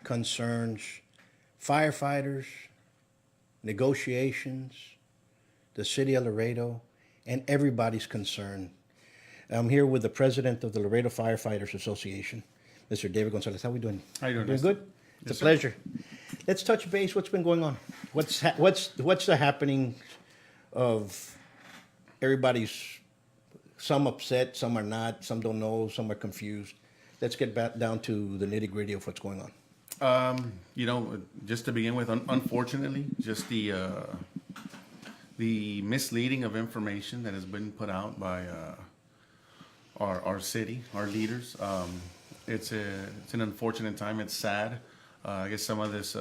Concerns firefighters, negotiations, the city of Laredo, and everybody's concern. I'm here with the president of the Laredo Firefighters Association, Mr. David Gonzalez. How are we doing? How you doing? Doing good? It's a pleasure. Let's touch base. What's been going on? What's the happening of everybody's, some upset, some are not, some don't know, some are confused. Let's get back down to the nitty gritty of what's going on. Just to begin with, unfortunately, just the misleading of information that has been put out by our city, our leaders. It's an unfortunate time. It's sad. I guess some of this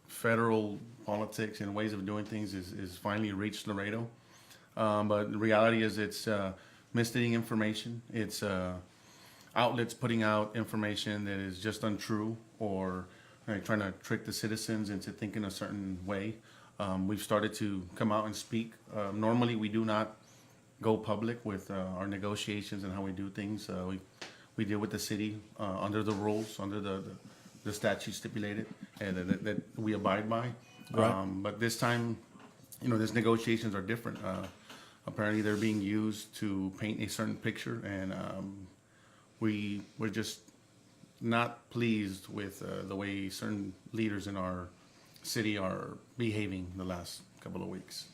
federal politics and ways of doing things is finally reached Laredo. But the reality is it's misleading information. It's outlets putting out information that is just untrue or trying to trick the citizens into thinking a certain way. We've started to come out and speak. Normally, we do not go public with our negotiations and how we do things. We deal with the city under the rules, under the statute stipulated, and that we abide by. Right. But this time, these negotiations are different. Apparently, they're being used to paint a certain picture, and we're just not pleased with the way certain leaders in our city are behaving the last couple of weeks.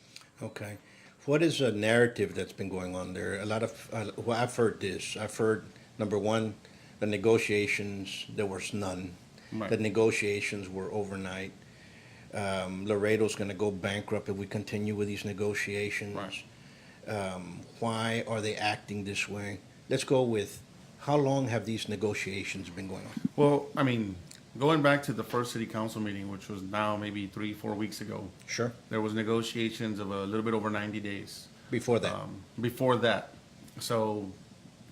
Okay. What is a narrative that's been going on there? A lot of, well, I've heard this. I've heard, number one, the negotiations, there was none. Right. The negotiations were overnight. Laredo's going to go bankrupt if we continue with these negotiations. Right. Why are they acting this way? Let's go with, how long have these negotiations been going on? Well, going back to the first city council meeting, which was now maybe 3-4 weeks ago. Sure. There was negotiations of a little bit over 90 days. Before that? Before that. So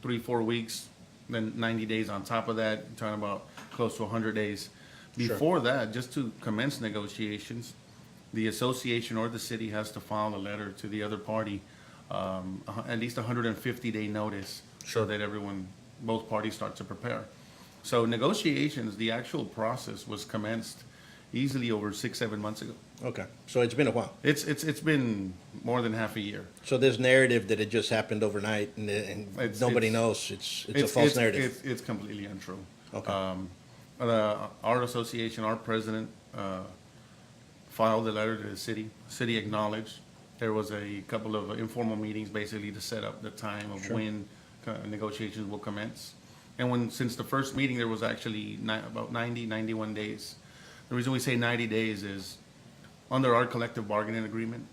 3-4 weeks, then 90 days on top of that, you're talking about close to 100 days. Before that, just to commence negotiations, the association or the city has to file a letter to the other party, at least 150-day notice, so that both parties start to prepare. So negotiations, the actual process was commenced easily over 6-7 months ago. Okay, so it's been a while. It's been more than half a year. So this narrative that it just happened overnight and nobody knows, it's a false narrative. It's completely untrue. Okay. Our association, our president, filed a letter to the city. City acknowledged. There was a couple of informal meetings basically to set up the time of when negotiations will commence. And since the first meeting, there was actually about 91 days. The reason we say 90 days is under our collective bargaining agreement,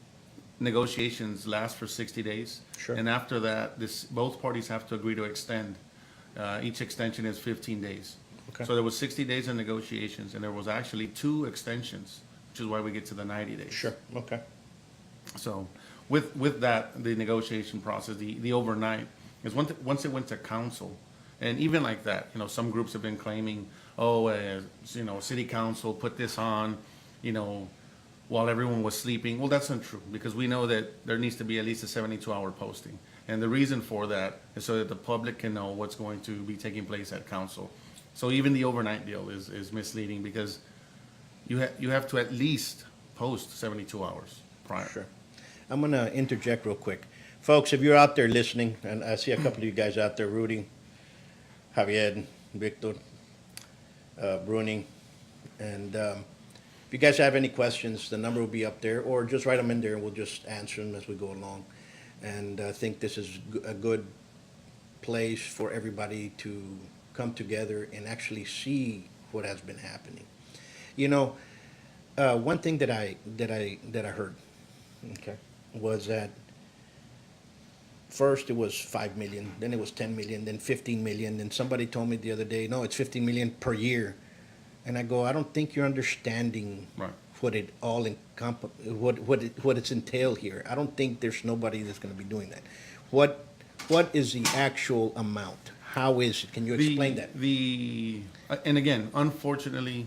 negotiations last for 60 days. Sure. And after that, both parties have to agree to extend. Each extension is 15 days. Okay. So there was 60 days of negotiations, and there was actually 2 extensions, which is why we get to the 90 days. Sure, okay. So with that, the negotiation process, the overnight, is once it went to council, and even like that, some groups have been claiming, city council put this on, while everyone was sleeping. Well, that's not true, because we know that there needs to be at least a 72-hour posting. And the reason for that is so that the public can know what's going to be taking place at council. So even the overnight deal is misleading, because you have to at least post 72 hours prior. Sure. I'm going to interject real quick. Folks, if you're out there listening, and I see a couple of you guys out there, Rudy, Javier, Victor, Bruni, and if you guys have any questions, the number will be up there, or just write them in there and we'll just answer them as we go along. And I think this is a good place for everybody to come together and actually see what has been happening. One thing that I heard, okay, was that first it was 5 million, then it was 10 million, then 15 million, then somebody told me the other day, no, it's 15 million per year. And I go, I don't think you're understanding Right. what it all what it's entailed here. I don't think there's nobody that's going to be doing that. What is the actual amount? How is it? Can you explain that? And again, unfortunately,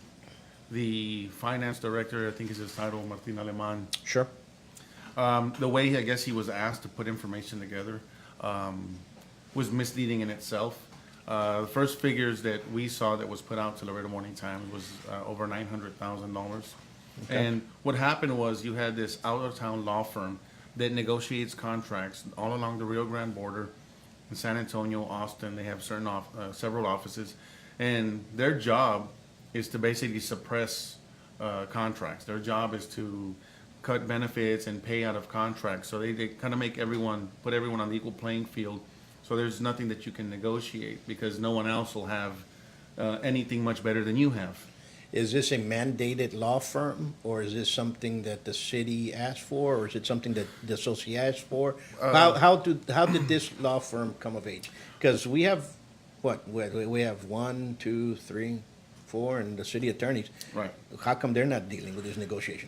the finance director, I think is his title, Martin Aleman, Sure. the way I guess he was asked to put information together was misleading in itself. The first figures that we saw that was put out to Laredo Morning Times was over $900,000. Okay. And what happened was you had this out-of-town law firm that negotiates contracts all along the Rio Grande border, in San Antonio, Austin. They have several offices, and their job is to basically suppress contracts. Their job is to cut benefits and pay out of contracts. So they kind of put everyone on the equal playing field. So there's nothing that you can negotiate, because no one else will have anything much better than you have. Is this a mandated law firm, or is this something that the city asked for, or is it something that the association asked for? How did this law firm come of age? Because we have, we have 1, 2, 3, 4, and the city attorneys. Right. How come they're not dealing with this negotiation?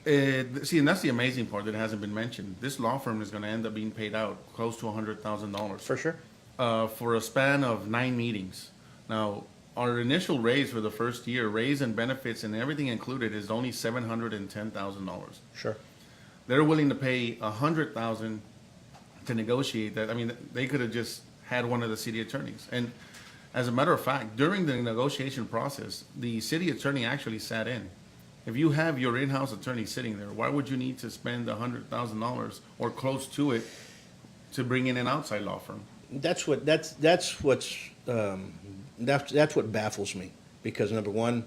See, and that's the amazing part that hasn't been mentioned. This law firm is going to end up being paid out close to $100,000. For sure. For a span of 9 meetings. Now, our initial raise for the first year, raise and benefits and everything included, is only $710,000. Sure. They're willing to pay $100,000 to negotiate that. I mean, they could have just had one of the city attorneys. And as a matter of fact, during the negotiation process, the city attorney actually sat in. If you have your in-house attorney sitting there, why would you need to spend $100,000 or close to it to bring in an outside law firm? That's what baffles me, because number one,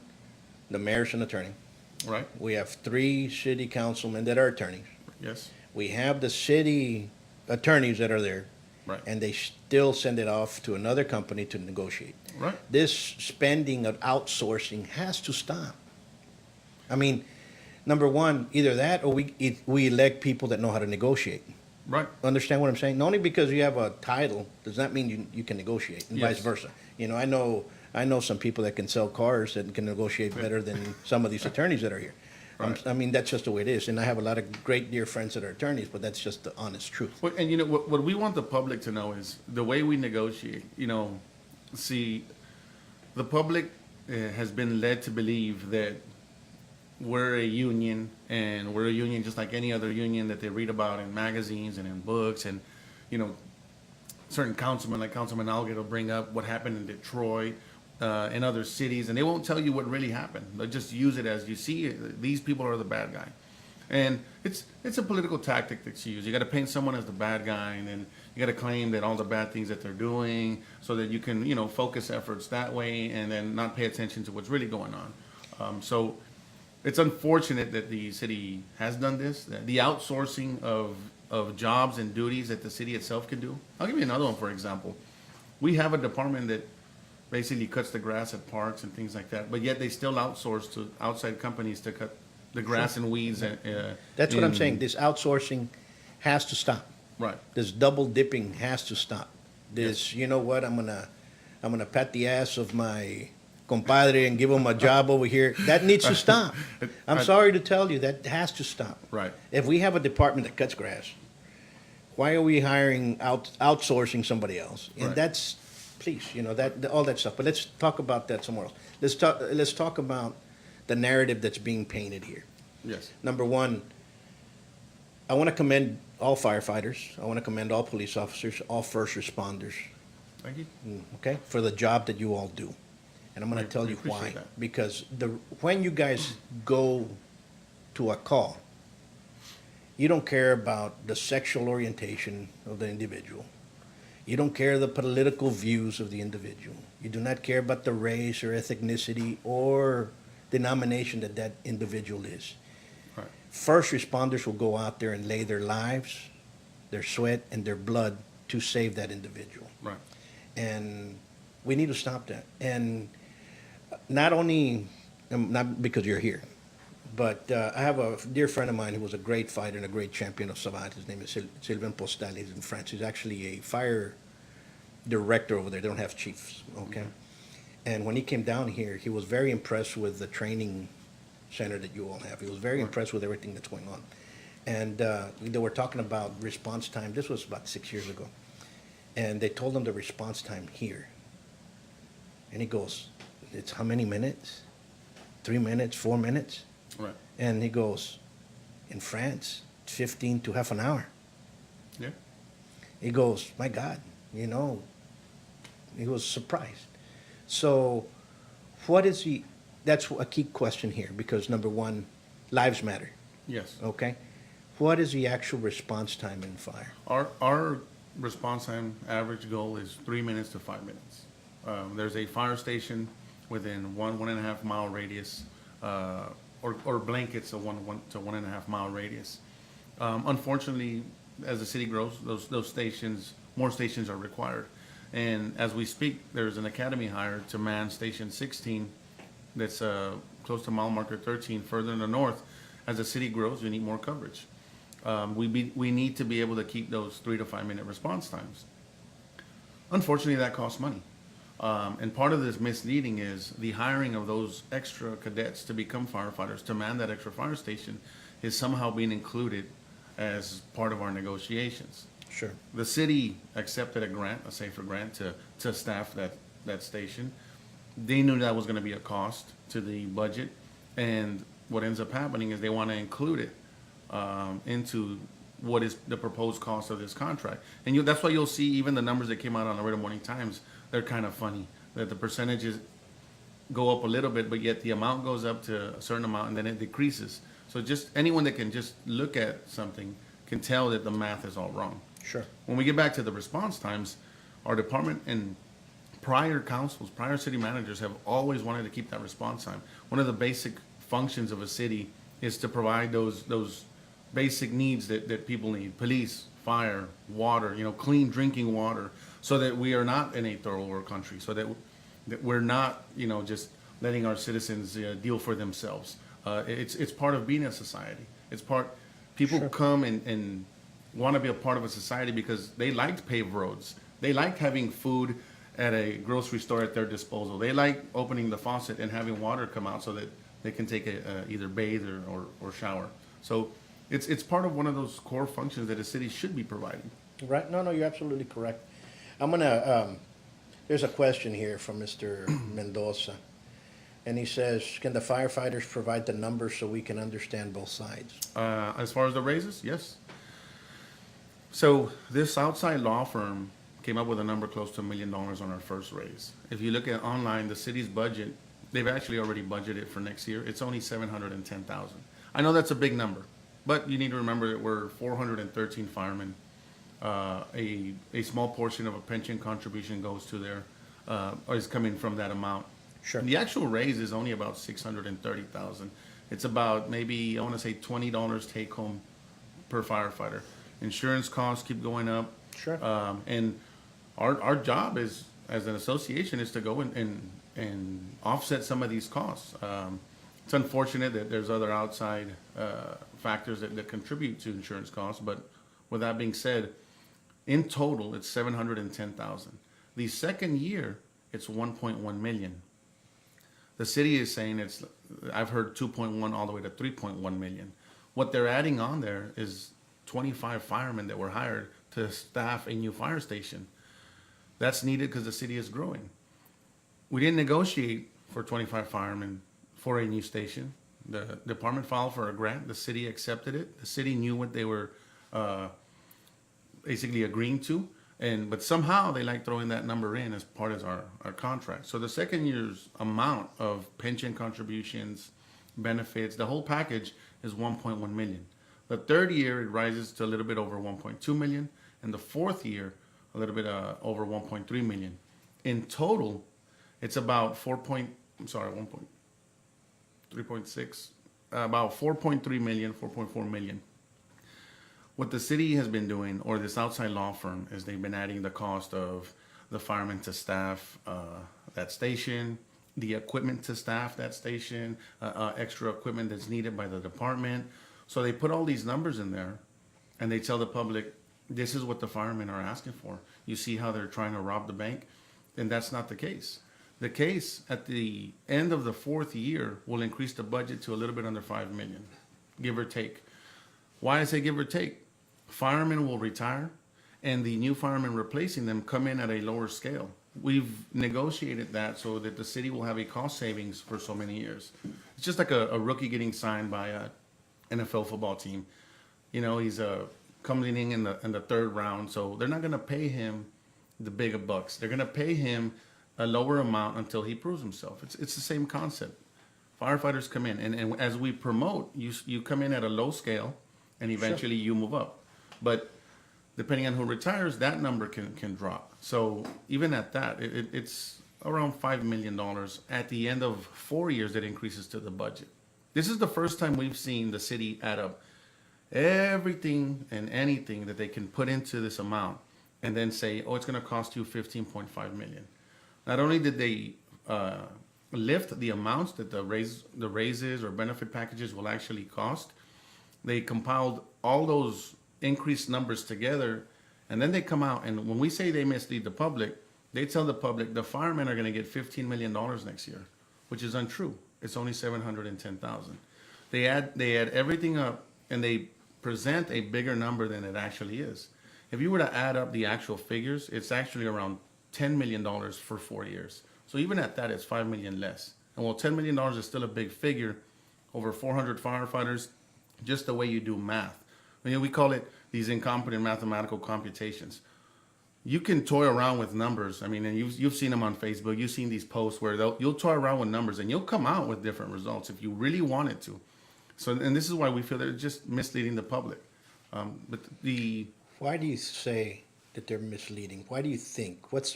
the mayor's an attorney. Right? We have 3 city councilmen that are attorneys. Yes. We have the city attorneys that are there, Right. and they still send it off to another company to negotiate. Right. This spending of outsourcing has to stop. I mean, number one, either that or we elect people that know how to negotiate. Right. Understand what I'm saying? Only because you have a title does not mean you can negotiate, and vice Yes. versa. I know some people that can sell cars that can negotiate better than some of these attorneys that are here. Right. I mean, that's just the way it is. And I have a lot of great dear friends that are attorneys, but that's just the honest truth. Well, and what we want the public to know is the way we negotiate. See, the public has been led to believe that we're a union, and we're a union just like any other union that they read about in magazines and in books. And certain councilmen, like Councilman Algate, will bring up what happened in Detroit and other cities, and they won't tell you what really happened. They'll just use it as, you see, these people are the bad guy. And it's a political tactic that's used. You got to paint someone as the bad guy, and then you got to claim that all the bad things that they're doing, so that you can focus efforts that way, and then not pay attention to what's really going on. So it's unfortunate that the city has done this. The outsourcing of jobs and duties that the city itself can do. I'll give you another one, for example. We have a department that basically cuts the grass at parks and things like that, but yet they still outsource to outside companies to cut the grass and weeds. That's what I'm saying. This outsourcing has to stop. Right. This double dipping has to stop. This, you know what? I'm gonna pat the ass of my compadre and give him a job over here. That needs to stop. I'm sorry to tell you, that has to stop. Right. If we have a department that cuts grass, why are we outsourcing somebody else? And Right. that's, please, all that stuff. But let's talk about that somewhere else. Let's talk about the narrative that's being painted here. Yes. Number one, I want to commend all firefighters. I want to commend all police officers, all first responders, Thank you. okay, for the job that you all do. And I'm going to tell you appreciate why. that. Because when you guys go to a call, you don't care about the sexual orientation of the individual. You don't care the political views of the individual. You do not care about the race or ethnicity or denomination that individual is. Right. First responders will go out there and lay their lives, their sweat, and their blood to save that individual. Right. And we need to stop that. And not only, not because you're here, but I have a dear friend of mine who was a great fighter and a great champion of Savate. His name is Sylvain Postal. He's in France. He's actually a fire director over there. They don't have chiefs, okay? Mm-hmm. And when he came down here, he was very impressed with the training center that you all have. He was very impressed with everything that's going on. And they were talking about response time. This was about 6 years ago. And they told him the response time here. And he goes, it's how many minutes? 3 minutes, 4 minutes? Right. And he goes, in France, 15 to half an hour. Yeah. He goes, my God, he was surprised. So that's a key question here, because number one, lives matter, Yes. okay? What is the actual response time in fire? Our response time average goal is 3 minutes to 5 minutes. There's a fire station within 1.5 mile radius, or blankets of 1 to 1.5 mile radius. Unfortunately, as the city grows, those stations, more stations are required. And as we speak, there's an academy hired to man Station 16 that's close to mile marker 13 further in the north. As the city grows, we need more coverage. We need to be able to keep those 3 to 5 minute response times. Unfortunately, that costs money. And part of this misleading is the hiring of those extra cadets to become firefighters, to man that extra fire station, is somehow being included as part of our negotiations. Sure. The city accepted a grant, a safer grant, to staff that station. They knew that was going to be a cost to the budget, and what ends up happening is they want to include it into what is the proposed cost of this contract. And that's why you'll see even the numbers that came out on the Radio Morning Times, they're kind of funny, that the percentages go up a little bit, but yet the amount goes up to a certain amount and then it decreases. So just anyone that can just look at something can tell that the math is all wrong. Sure. When we get back to the response times, our department and prior councils, prior city managers have always wanted to keep that response time. One of the basic functions of a city is to provide those basic needs that people need: police, fire, water, clean drinking water, so that we are not in a third world country, so that we're not, just letting our citizens deal for themselves. It's part of being a society. People Sure. come and want to be a part of a society because they liked paved roads. They liked having food at a grocery store at their disposal. They like opening the faucet and having water come out so that they can take either bathe or shower. So it's part of one of those core functions that a city should be providing. Right? No, you're absolutely correct. There's a question here from Mr. Mendoza. And he says, can the firefighters provide the numbers so we can understand both sides? As far as the raises, yes. So this outside law firm came up with a number close to $1 million on our first raise. If you look at online, the city's budget, they've actually already budgeted for next year. It's only $710,000. I know that's a big number, but you need to remember that we're 413 firemen. A small portion of a pension contribution goes to there, or is coming from that amount. Sure. The actual raise is only about $630,000. It's about maybe, I want to say $20 take home per firefighter. Insurance costs keep going up. Sure. And our job as an association is to go and offset some of these costs. It's unfortunate that there's other outside factors that contribute to insurance costs, but with that being said, in total, it's 710,000. The second year, it's 1.1 million. The city is saying I've heard 2.1 all the way to 3.1 million. What they're adding on there is 25 firemen that were hired to staff a new fire station. That's needed because the city is growing. We didn't negotiate for 25 firemen for a new station. The department filed for a grant. The city accepted it. The city knew what they were basically agreeing to. But somehow they like throwing that number in as part of our contract. So the second year's amount of pension contributions, benefits, the whole package is 1.1 million. The third year it rises to a little bit over 1.2 million, and the fourth year a little bit over 1.3 million. In total, it's about 3.6, about 4.3 million, 4.4 million. What the city has been doing, or this outside law firm, is they've been adding the cost of the firemen to staff that station, the equipment to staff that station, extra equipment that's needed by the department. So they put all these numbers in there, and they tell the public, this is what the firemen are asking for. You see how they're trying to rob the bank? And that's not the case. The case at the end of the fourth year will increase the budget to a little bit under 5 million, give or take. Why I say give or take? Firemen will retire, and the new firemen replacing them come in at a lower scale. We've negotiated that so that the city will have a cost savings for so many years. It's just like a rookie getting signed by a NFL football team. You know, he's coming in the third round, so they're not going to pay him the bigger bucks. They're going to pay him a lower amount until he proves himself. It's the same concept. Firefighters come in, and as we promote, you come in at a low scale, and eventually you move up. But depending on who retires, that number can drop. So even at that, it's around $5 million. At the end of 4 years, that increases to the budget. This is the first time we've seen the city add up everything and anything that they can put into this amount and then say, oh, it's going to cost you 15.5 million. Not only did they lift the amounts that the raises or benefit packages will actually cost, they compiled all those increased numbers together, and then they come out, and when we say they mislead the public, they tell the public the firemen are going to get $15 million next year, which is untrue. It's only 710,000. They add everything up, and they present a bigger number than it actually is. If you were to add up the actual figures, it's actually around $10 million for 4 years. So even at that, it's $5 million less. And while $10 million is still a big figure, over 400 firefighters, just the way you do math. I mean, we call it these incompetent mathematical computations. You can toy around with numbers. I mean, and you've seen them on Facebook. You've seen these posts where you'll toy around with numbers, and you'll come out with different results if you really wanted to. So, and this is why we feel they're just misleading the public. Why do you say that they're misleading? Why do you think? What's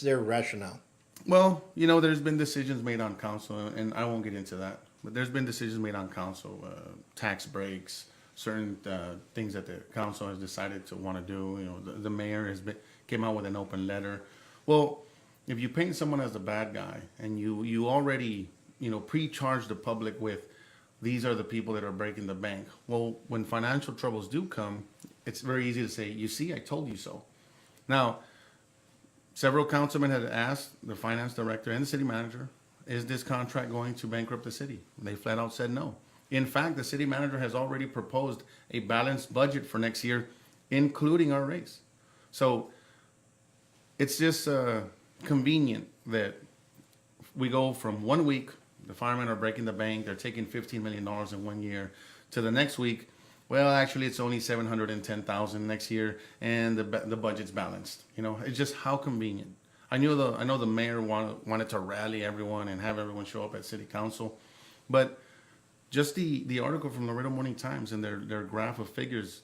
their rationale? Well, you know, there's been decisions made on council, and I won't get into that, but there's been decisions made on council, tax breaks, certain things that the council has decided to want to do. You know, the mayor came out with an open letter. Well, if you paint someone as the bad guy and you already, you know, pre-charge the public with these are the people that are breaking the bank. Well, when financial troubles do come, it's very easy to say, you see, I told you so. Now, several councilmen had asked the finance director and the city manager, is this contract going to bankrupt the city? They flat out said no. In fact, the city manager has already proposed a balanced budget for next year, including our raise. So it's just convenient that we go from 1 week, the firemen are breaking the bank, they're taking $15 million in 1 year, to the next week, well, actually, it's only 710,000 next year, and the budget's balanced. You know, it's just how convenient. I know the mayor wanted to rally everyone and have everyone show up at city council, but just the article from the Laredo Morning Times and their graph of figures,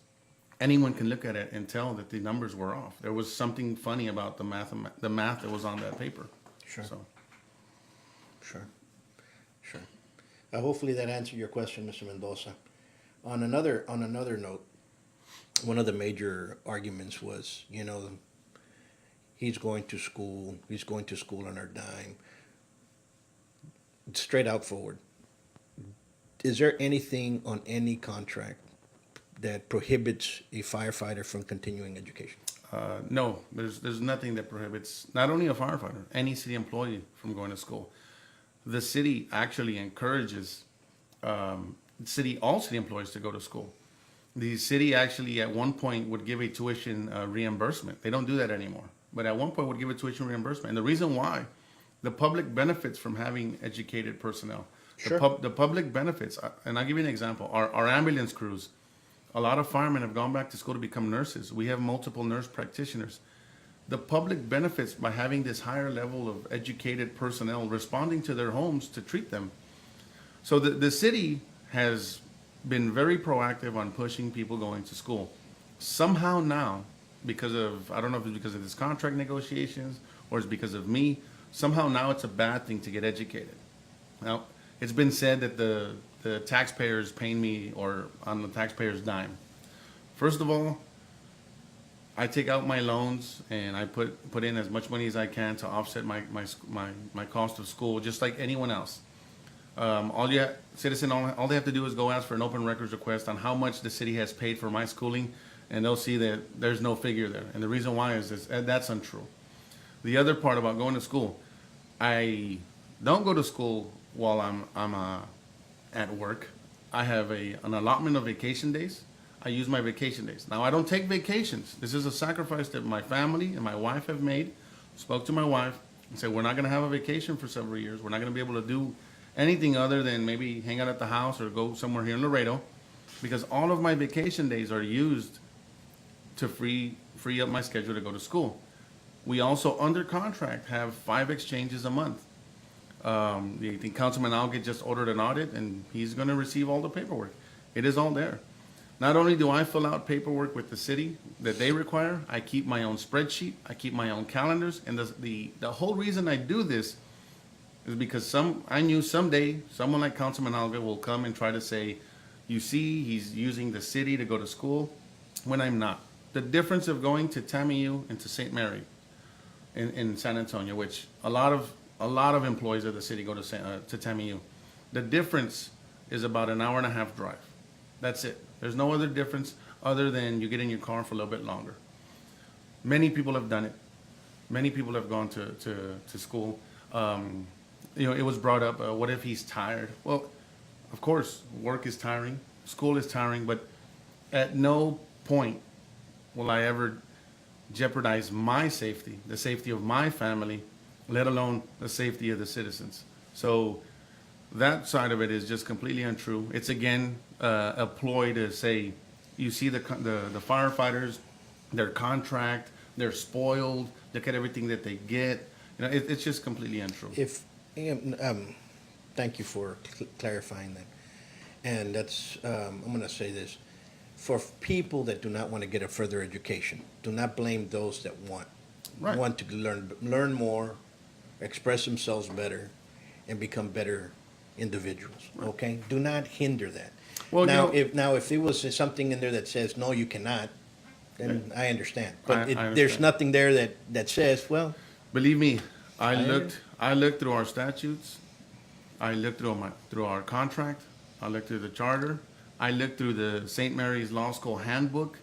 anyone can look at it and tell that the numbers were off. There was something funny about the math that was on that paper. Sure. So. Sure. Hopefully that answered your question, Mr. Mendoza. On another note, one of the major arguments was, you know, he's going to school on our dime. Straight out forward. is there anything on any contract that prohibits a firefighter from continuing education? No, there's nothing that prohibits not only a firefighter, any city employee from going to school. The city actually encourages all city employees to go to school. The city actually at one point would give a tuition reimbursement. They don't do that anymore, but at one point would give a tuition reimbursement. And the reason why, the public benefits from having educated personnel. Sure. The public benefits, and I'll give you an example. Our ambulance crews, a lot of firemen have gone back to school to become nurses. We have multiple nurse practitioners. The public benefits by having this higher level of educated personnel responding to their homes to treat them. So the city has been very proactive on pushing people going to school. Somehow now, because of, I don't know if it's because of this contract negotiations or it's because of me, somehow now it's a bad thing to get educated. Now, it's been said that the taxpayers paying me or on the taxpayer's dime. First of all, I take out my loans and I put in as much money as I can to offset my cost of school, just like anyone else. All they have to do is go ask for an open records request on how much the city has paid for my schooling, and they'll see that there's no figure there. And the reason why is that's untrue. The other part about going to school, I don't go to school while I'm at work. I have an allotment of vacation days. I use my vacation days. Now, I don't take vacations. This is a sacrifice that my family and my wife have made. Spoke to my wife and said, we're not going to have a vacation for several years. We're not going to be able to do anything other than maybe hang out at the house or go somewhere here in Laredo, because all of my vacation days are used to free up my schedule to go to school. We also, under contract, have 5 exchanges a month. The Councilman Algett just ordered an audit, and he's going to receive all the paperwork. It is all there. Not only do I fill out paperwork with the city that they require, I keep my own spreadsheet, I keep my own calendars, and the whole reason I do this is because I knew someday someone like Councilman Algett will come and try to say, you see, he's using the city to go to school, when I'm not. The difference of going to TAMIU and to St. Mary in San Antonio, which a lot of employees of the city go to TAMIU. The difference is about an hour and a half drive. That's it. There's no other difference other than you get in your car for a little bit longer. Many people have done it. Many people have gone to school. It was brought up, what if he's tired? Well, of course, work is tiring, school is tiring, but at no point will I ever jeopardize my safety, the safety of my family, let alone the safety of the citizens. So that side of it is just completely untrue. It's again a ploy to say, you see the firefighters, their contract, they're spoiled. Look at everything that they get. It's just completely untrue. Thank you for clarifying that. And that's I'm going to say this: for people that do not want to get a further education, do not blame those that want to learn more, express themselves better, and become better individuals. Right. Okay, do not hinder that. Well, if there was something in there that says no, you cannot, then I understand. But I understand. There's nothing there that says, well. Believe me, I looked through our statutes. I looked through our contract. I looked through the charter. I looked through the St. Mary's Law School handbook.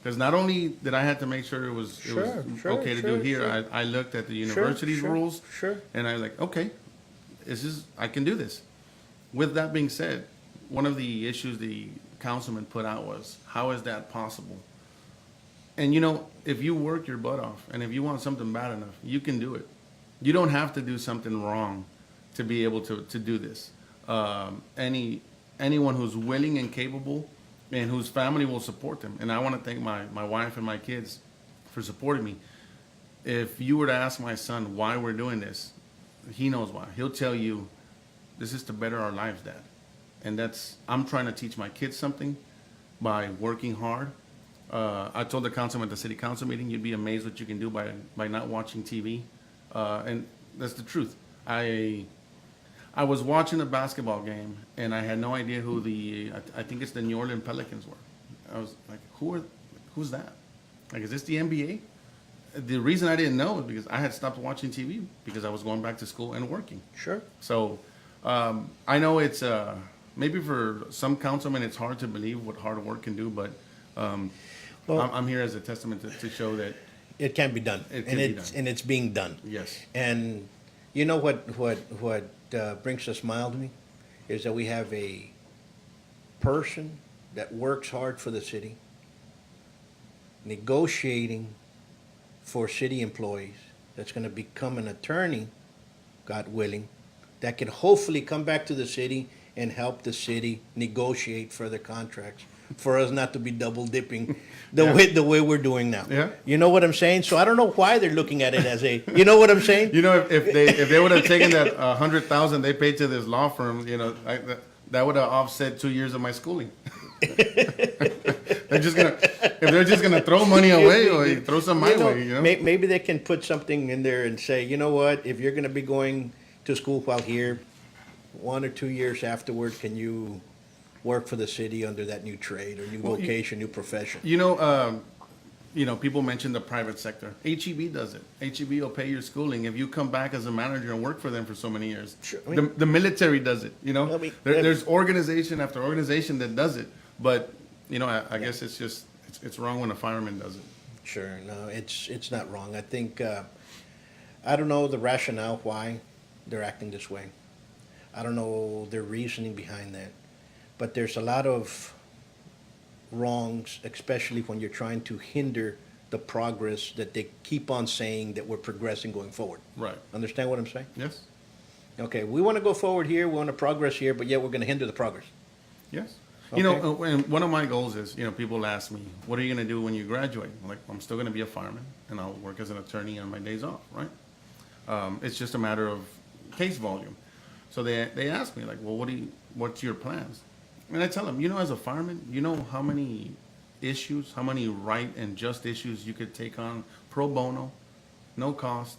Because not only did I have to make sure it was okay to do here, I looked at the university's rules. And I was like, okay, I can do this. With that being said, one of the issues the councilman put out was, how is that possible? And if you work your butt off and if you want something bad enough, you can do it. You don't have to do something wrong to be able to do this. Anyone who's willing and capable and whose family will support them. And I want to thank my wife and my kids for supporting me. If you were to ask my son why we're doing this, he knows why. He'll tell you, this is to better our lives, Dad. And I'm trying to teach my kids something by working hard. I told the councilman at the city council meeting, you'd be amazed what you can do by not watching TV. And that's the truth. I was watching a basketball game, and I had no idea who I think it's the New Orleans Pelicans were. I was like, who's that? Like, is this the NBA? The reason I didn't know is because I had stopped watching TV because I was going back to school and working. Sure. So I know it's maybe for some councilmen, it's hard to believe what hard work can do, but Well- I'm here as a testament to show that, It can be done. It can be done. And it's being done. yes, And you know what brings a smile to me is that we have a person that works hard for the city, negotiating for city employees, that's going to become an attorney, God willing, that can hopefully come back to the city and help the city negotiate further contracts for us not to be double dipping the way we're doing now. Yeah. You know what I'm saying? So I don't know why they're looking at it as a, you know what I'm saying? you know, if they would have taken that 100,000 they paid to this law firm, you know, that would have offset 2 years of my schooling. If they're just gonna throw money away, or throw some my way, you know. Maybe they can put something in there and say, you know what, if you're gonna be going to school while here, 1 or 2 years afterward, can you work for the city under that new trade or new vocation, new profession? You know, people mention the private sector. HEB does it. HEB will pay your schooling if you come back as a manager and work for them for so many years. Sure. I mean- The military does it, you know. I mean- There's organization after organization that does it. But, you know, I guess it's just, it's wrong when a fireman does it. Sure, no, it's not wrong. I think, I don't know the rationale why they're acting this way. I don't know their reasoning behind that. But there's a lot of wrongs, especially when you're trying to hinder the progress that they keep on saying that we're progressing going forward. Right. Understand what I'm saying? Yes? Okay, we want to go forward here, we want to progress here, but yet we're going to hinder the progress. Yes. You know, Okay. and one of my goals is, you know, people ask me, what are you going to do when you graduate? I'm like, I'm still going to be a fireman, and I'll work as an attorney on my days off, right? It's just a matter of case volume. So they ask me, like, well, what's your plans? And I tell them, you know, as a fireman, you know how many issues, how many right and just issues you could take on pro bono, no cost,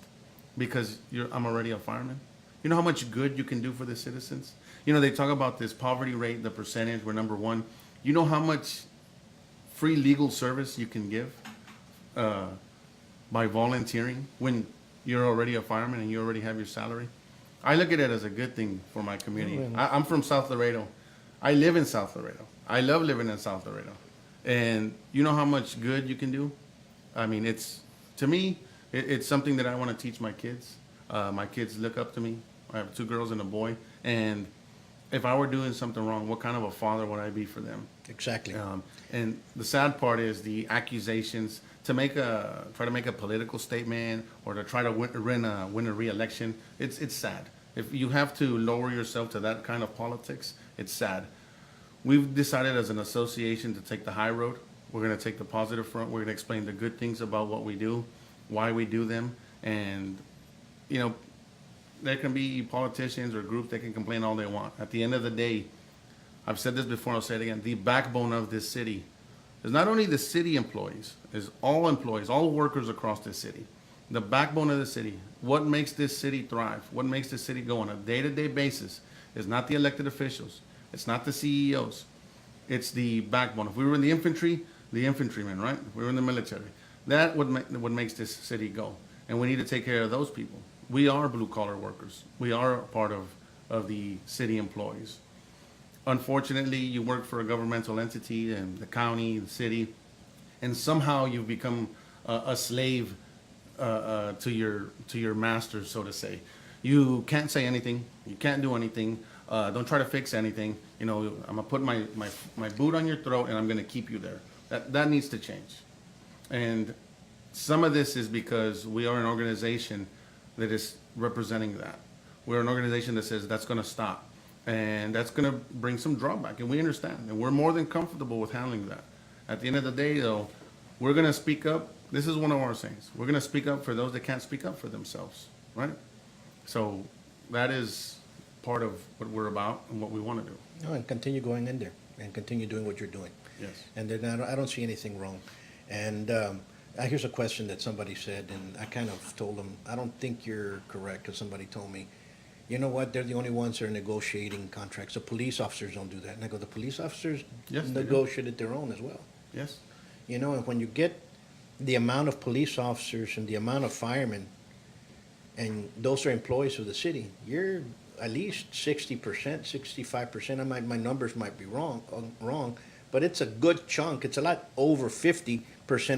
because I'm already a fireman? You know how much good you can do for the citizens? You know, they talk about this poverty rate, the percentage, we're number one. You know how much free legal service you can give by volunteering when you're already a fireman and you already have your salary? I look at it as a good thing for my community. I'm from South Laredo. I live in South Laredo. I love living in South Laredo. And you know how much good you can do? I mean, to me, it's something that I want to teach my kids. My kids look up to me. I have 2 girls and a boy. And if I were doing something wrong, what kind of a father would I be for them? Exactly. And the sad part is the accusations to try to make a political statement or to try to win a re-election. It's sad. If you have to lower yourself to that kind of politics, it's sad. We've decided as an association to take the high road. We're going to take the positive front. We're going to explain the good things about what we do, why we do them, and, you know, there can be politicians or groups that can complain all they want. At the end of the day, I've said this before, I'll say it again, the backbone of this city is not only the city employees, is all employees, all workers across this city. The backbone of the city, what makes this city thrive, what makes this city go on a day-to-day basis is not the elected officials, it's not the CEOs, it's the backbone. If we were in the infantry, the infantrymen, right? If we were in the military. That what makes this city go. And we need to take care of those people. We are blue-collar workers. We are part of the city employees. Unfortunately, you work for a governmental entity and the county, the city, and somehow you've become a slave to your master, so to say. You can't say anything. You can't do anything. Don't try to fix anything. You know, I'm gonna put my boot on your throat and I'm gonna keep you there. That needs to change. And some of this is because we are an organization that is representing that. We're an organization that says that's gonna stop. And that's gonna bring some drawback, and we understand. And we're more than comfortable with handling that. At the end of the day, though, we're gonna speak up. This is one of our sayings. We're gonna speak up for those that can't speak up for themselves, right? So that is part of what we're about and what we want to do. No, and continue going in there and continue doing what you're doing. Yes. And then I don't see anything wrong. And here's a question that somebody said, and I kind of told them, I don't think you're correct, because somebody told me, you know what, they're the only ones that are negotiating contracts. The police officers don't do that. And I go, the police officers Yes, they do. negotiated their own as well. Yes. You know, and when you get the amount of police officers and the amount of firemen, and those are employees of the city, you're at least 60%, 65%. My numbers might be wrong, but it's a good chunk. It's a lot over 50%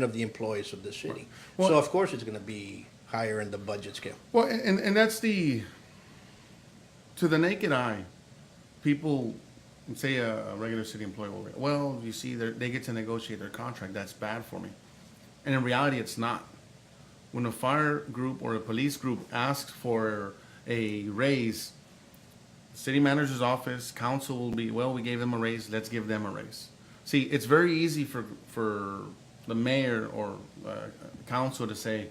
of the employees of the city. Well- So of course it's going to be higher in the budget scale. Well, and that's to the naked eye, people say a regular city employee will, well, you see, they get to negotiate their contract, that's bad for me. And in reality, it's not. When a fire group or a police group asks for a raise, city manager's office, council will be, well, we gave them a raise, let's give them a raise. See, it's very easy for the mayor or council to say,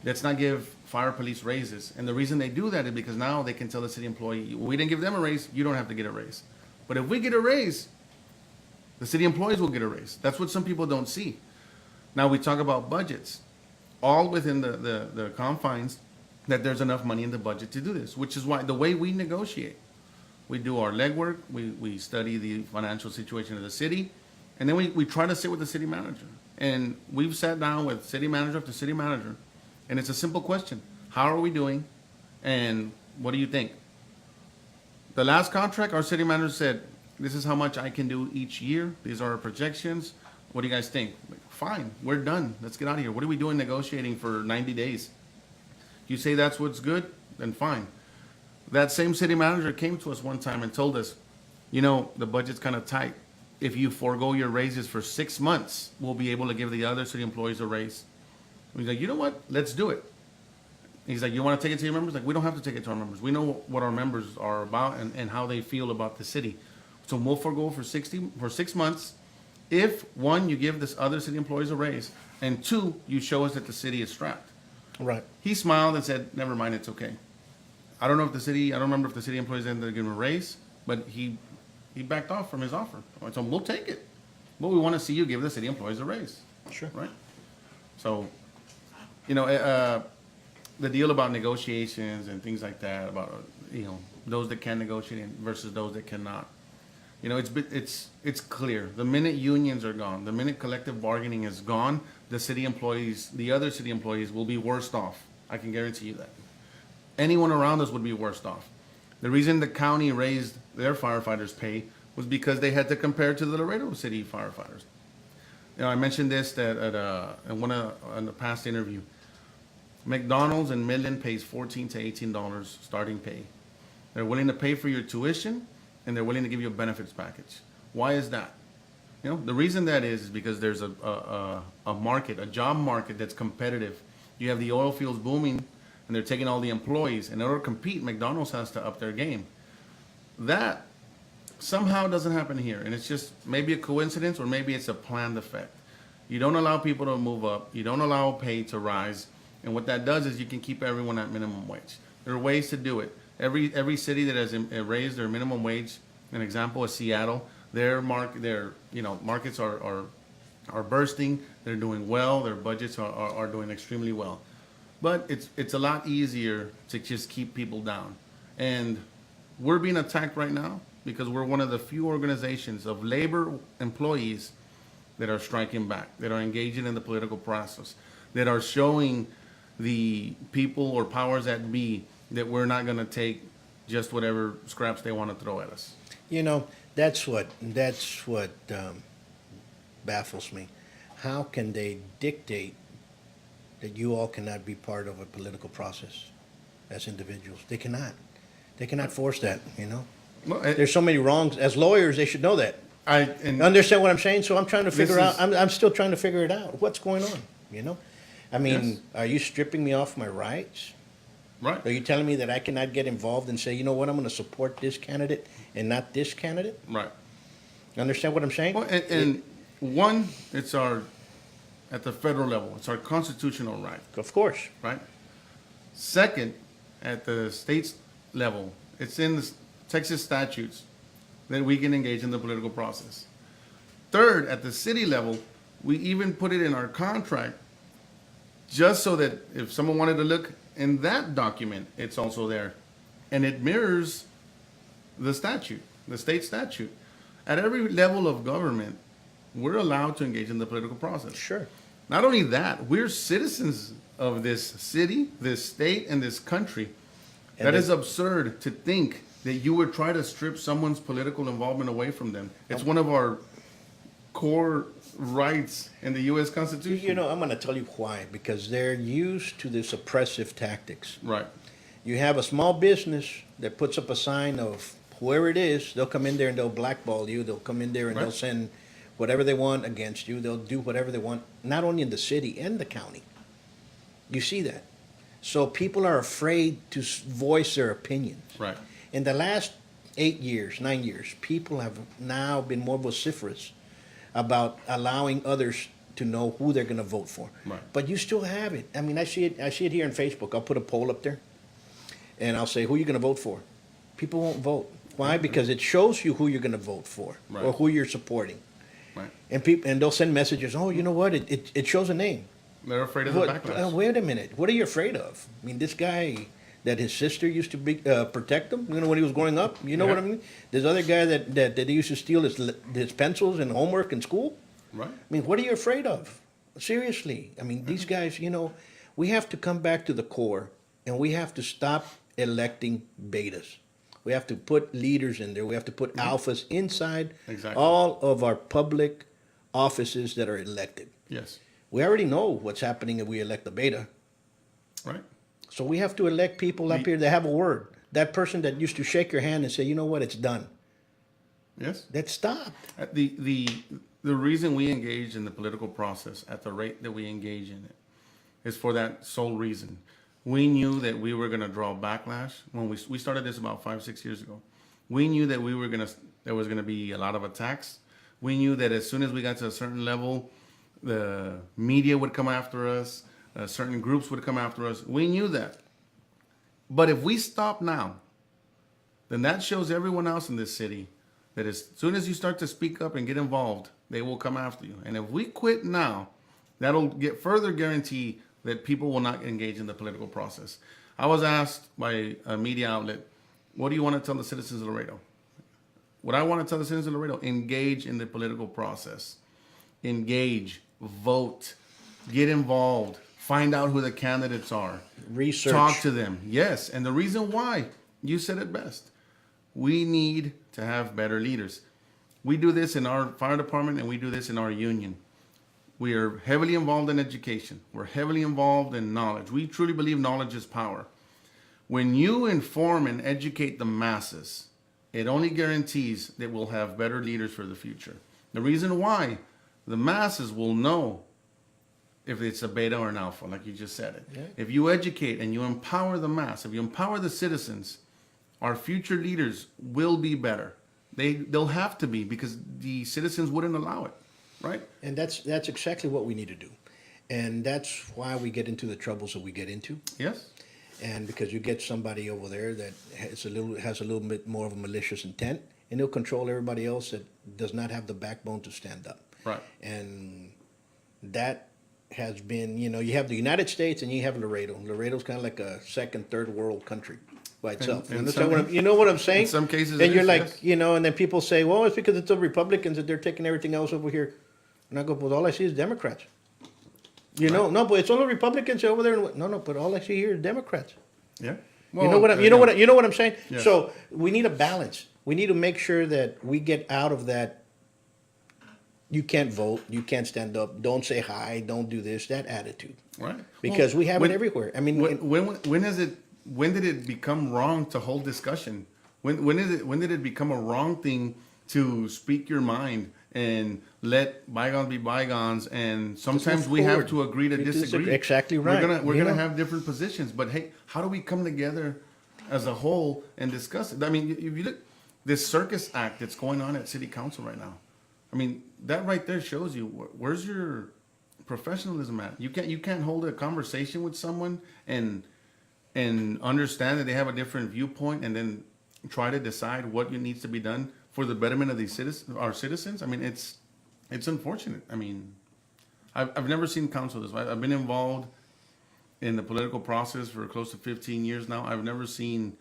let's not give fire police raises. And the reason they do that is because now they can tell the city employee, we didn't give them a raise, you don't have to get a raise. But if we get a raise, the city employees will get a raise. That's what some people don't see. Now we talk about budgets, all within the confines that there's enough money in the budget to do this, which is why the way we negotiate, we do our legwork, we study the financial situation of the city, and then we try to sit with the city manager. And we've sat down with city manager after city manager, and it's a simple question. How are we doing? And what do you think? The last contract, our city manager said, this is how much I can do each year. These are our projections. What do you guys think? Fine, we're done. Let's get out of here. What are we doing negotiating for 90 days? You say that's what's good, then fine. That same city manager came to us one time and told us, you know, the budget's kind of tight. If you forego your raises for 6 months, we'll be able to give the other city employees a raise. He's like, you know what? Let's do it. He's like, you want to take it to your members? Like, we don't have to take it to our members. We know what our members are about and how they feel about the city. So we'll forego for 6 months. If, one, you give this other city employees a raise, and two, you show us that the city is strapped. Right. He smiled and said, never mind, it's okay. I don't remember if the city employees ended up giving him a raise, but he backed off from his offer. So we'll take it. But we want to see you give the city employees a raise. Sure. Right? So, you know, the deal about negotiations and things like that, about, you know, those that can negotiate versus those that cannot. You know, it's clear. The minute unions are gone, the minute collective bargaining is gone, the other city employees will be worse off. I can guarantee you that. Anyone around us would be worse off. The reason the county raised their firefighters' pay was because they had to compare to the Laredo City firefighters. You know, I mentioned this in the past interview. McDonald's in Midland pays $14 to $18 starting pay. They're willing to pay for your tuition, and they're willing to give you a benefits package. Why is that? You know, the reason that is because there's a market, a job market that's competitive. You have the oil fields booming, and they're taking all the employees. In order to compete, McDonald's has to up their game. That somehow doesn't happen here, and it's just maybe a coincidence or maybe it's a planned effect. You don't allow people to move up. You don't allow pay to rise, and what that does is you can keep everyone at minimum wage. There are ways to do it. Every city that has raised their minimum wage, an example is Seattle. Their markets are bursting. They're doing well. Their budgets are doing extremely well. But it's a lot easier to just keep people down. And we're being attacked right now because we're one of the few organizations of labor employees that are striking back, that are engaging in the political process, that are showing the people or powers that be that we're not going to take just whatever scraps they want to throw at us. You know, that's what baffles me. How can they dictate that you all cannot be part of a political process as individuals? They cannot. They cannot force that, you know? Well, There's so many wrongs. As lawyers, they should know that. Understand what I'm saying? So I'm trying to figure out, I'm still trying to figure it out. What's going on, you know? I mean, Yes. Are you stripping me off my rights? Right. Are you telling me that I cannot get involved and say, you know what, I'm going to support this candidate and not this candidate? Right. Understand what I'm saying? Well, and one, it's at the federal level, it's our constitutional right, Of course. right? Second, at the state level, it's in the Texas statutes that we can engage in the political process. Third, at the city level, we even put it in our contract just so that if someone wanted to look in that document, it's also there. And it mirrors the statute, the state statute. At every level of government, we're allowed to engage in the political process. Sure. Not only that, we're citizens of this city, this state, and this country. And That then- is absurd to think that you would try to strip someone's political involvement away from them. It's one of our core rights in the U.S. Constitution. You know, I'm going to tell you why. Because they're used to this oppressive tactics. Right. You have a small business that puts up a sign of whoever it is, they'll come in there and they'll blackball you. They'll come in there and they'll Right. send whatever they want against you. They'll do whatever they want, not only in the city and the county. You see that. So people are afraid to voice their opinions. Right. In the last 8 years, 9 years, people have now been more vociferous about allowing others to know who they're going to vote for. Right. But you still have it. I mean, I see it. I see it here on Facebook. I'll put a poll up there, and I'll say, "Who are you going to vote for?" People won't vote. Why? Because it shows you who you're going to vote for Right. or who you're supporting. Right. And they'll send messages. Oh, you know what? It shows a name. They're afraid of the backlash. Wait a minute. What are you afraid of? I mean, this guy that his sister used to protect him, you know, when he was growing up. You know what I Yeah. mean? This other guy that he used to steal his pencils and homework in school. Right. I mean, what are you afraid of? Seriously. I mean, these guys, you know, we have to come back to the core and we have to stop electing betas. We have to put leaders in there. We have to put alphas inside Exactly. all of our public offices that are elected. Yes. We already know what's happening if we elect a beta. Right. So we have to elect people up here that have a word. That person that used to shake your hand and say, you know what, it's done. Yes. That stopped. The reason we engage in the political process at the rate that we engage in it is for that sole reason. We knew that we were going to draw backlash when we started this about 5-6 years ago. We knew that there was going to be a lot of attacks. We knew that as soon as we got to a certain level, the media would come after us, certain groups would come after us. We knew that. But if we stop now, then that shows everyone else in this city that as soon as you start to speak up and get involved, they will come after you. And if we quit now, that'll get further guarantee that people will not engage in the political process. I was asked by a media outlet, what do you want to tell the citizens of Laredo? What I want to tell the citizens of Laredo, engage in the political process. Engage, vote, get involved, find out who the candidates are. Research. Talk to them. Yes, and the reason why, you said it best. We need to have better leaders. We do this in our fire department and we do this in our union. We are heavily involved in education. We're heavily involved in knowledge. We truly believe knowledge is power. When you inform and educate the masses, it only guarantees that we'll have better leaders for the future. The reason why, the masses will know if it's a beta or an alpha, like you just said it. Yeah. If you educate and you empower the mass, if you empower the citizens, our future leaders will be better. They'll have to be because the citizens wouldn't allow it, right? And that's exactly what we need to do. And that's why we get into the troubles that we get into. Yes. And because you get somebody over there that has a little bit more of a malicious intent, and he'll control everybody else that does not have the backbone to stand up. Right. And that has been, you know, you have the United States and you have Laredo. Laredo's kind of like a second, third world country by itself. You know what I'm saying? in some cases and it you're is, like, yes. you know, and then people say, well, it's because it's the Republicans that they're taking everything else over here. And I go, well, all I see is Democrats. You know, no, but it's all the Republicans over there. No, but all I see here is Democrats. Yeah. You know what I'm saying? Yes. So we need a balance. We need to make sure that we get out of that. You can't vote. You can't stand up. Don't say hi. Don't do this. That attitude. Right. Because we have when- it everywhere. I mean, when did it become wrong to hold discussion? When did it become a wrong thing to speak your mind and let bygones be bygones? And sometimes we have to agree to disagree. Exactly right. We're You gonna know? have different positions, but hey, how do we come together as a whole and discuss it? I mean, if you look, this circus act that's going on at City Council right now. I mean, that right there shows you where's your professionalism at. You can't hold a conversation with someone and understand that they have a different viewpoint and then try to decide what needs to be done for the betterment of our citizens. I mean, it's unfortunate. I mean, I've never seen council this way. I've been involved in the political process for close to 15 years now. I've never seen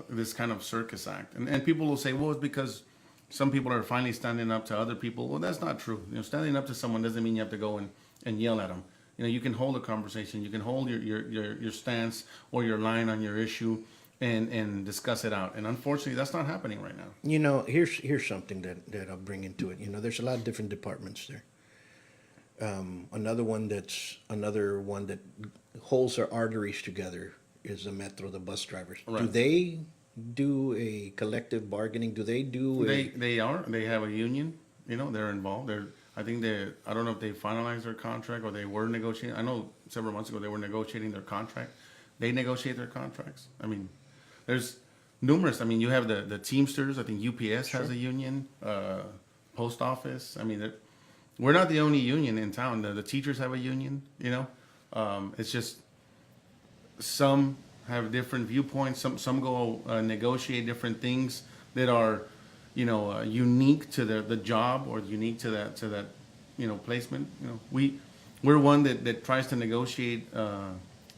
this kind of circus act. And people will say, well, it's because some people are finally standing up to other people. Well, that's not true. You know, standing up to someone doesn't mean you have to go and yell at them. you can hold a conversation, you can hold your stance or your line on your issue and discuss it out. And unfortunately, that's not happening right now. Here's something that I'll bring into it. There's a lot of different departments there. Another one that holds our arteries together is the Metro, the bus drivers. Right. Do they do a collective bargaining? Do they do They have a union, they're involved. I don't know if they finalized their contract or they were negotiating. I know several months ago they were negotiating their contract. They negotiate their contracts. I mean, there's numerous. I mean, you have the Teamsters. I think UPS has a union. Post office. I mean, we're not the only union in town. The teachers have a union. It's just some have different viewpoints. Some go negotiate different things that are, unique to the job or unique to that placement. We're one that tries to negotiate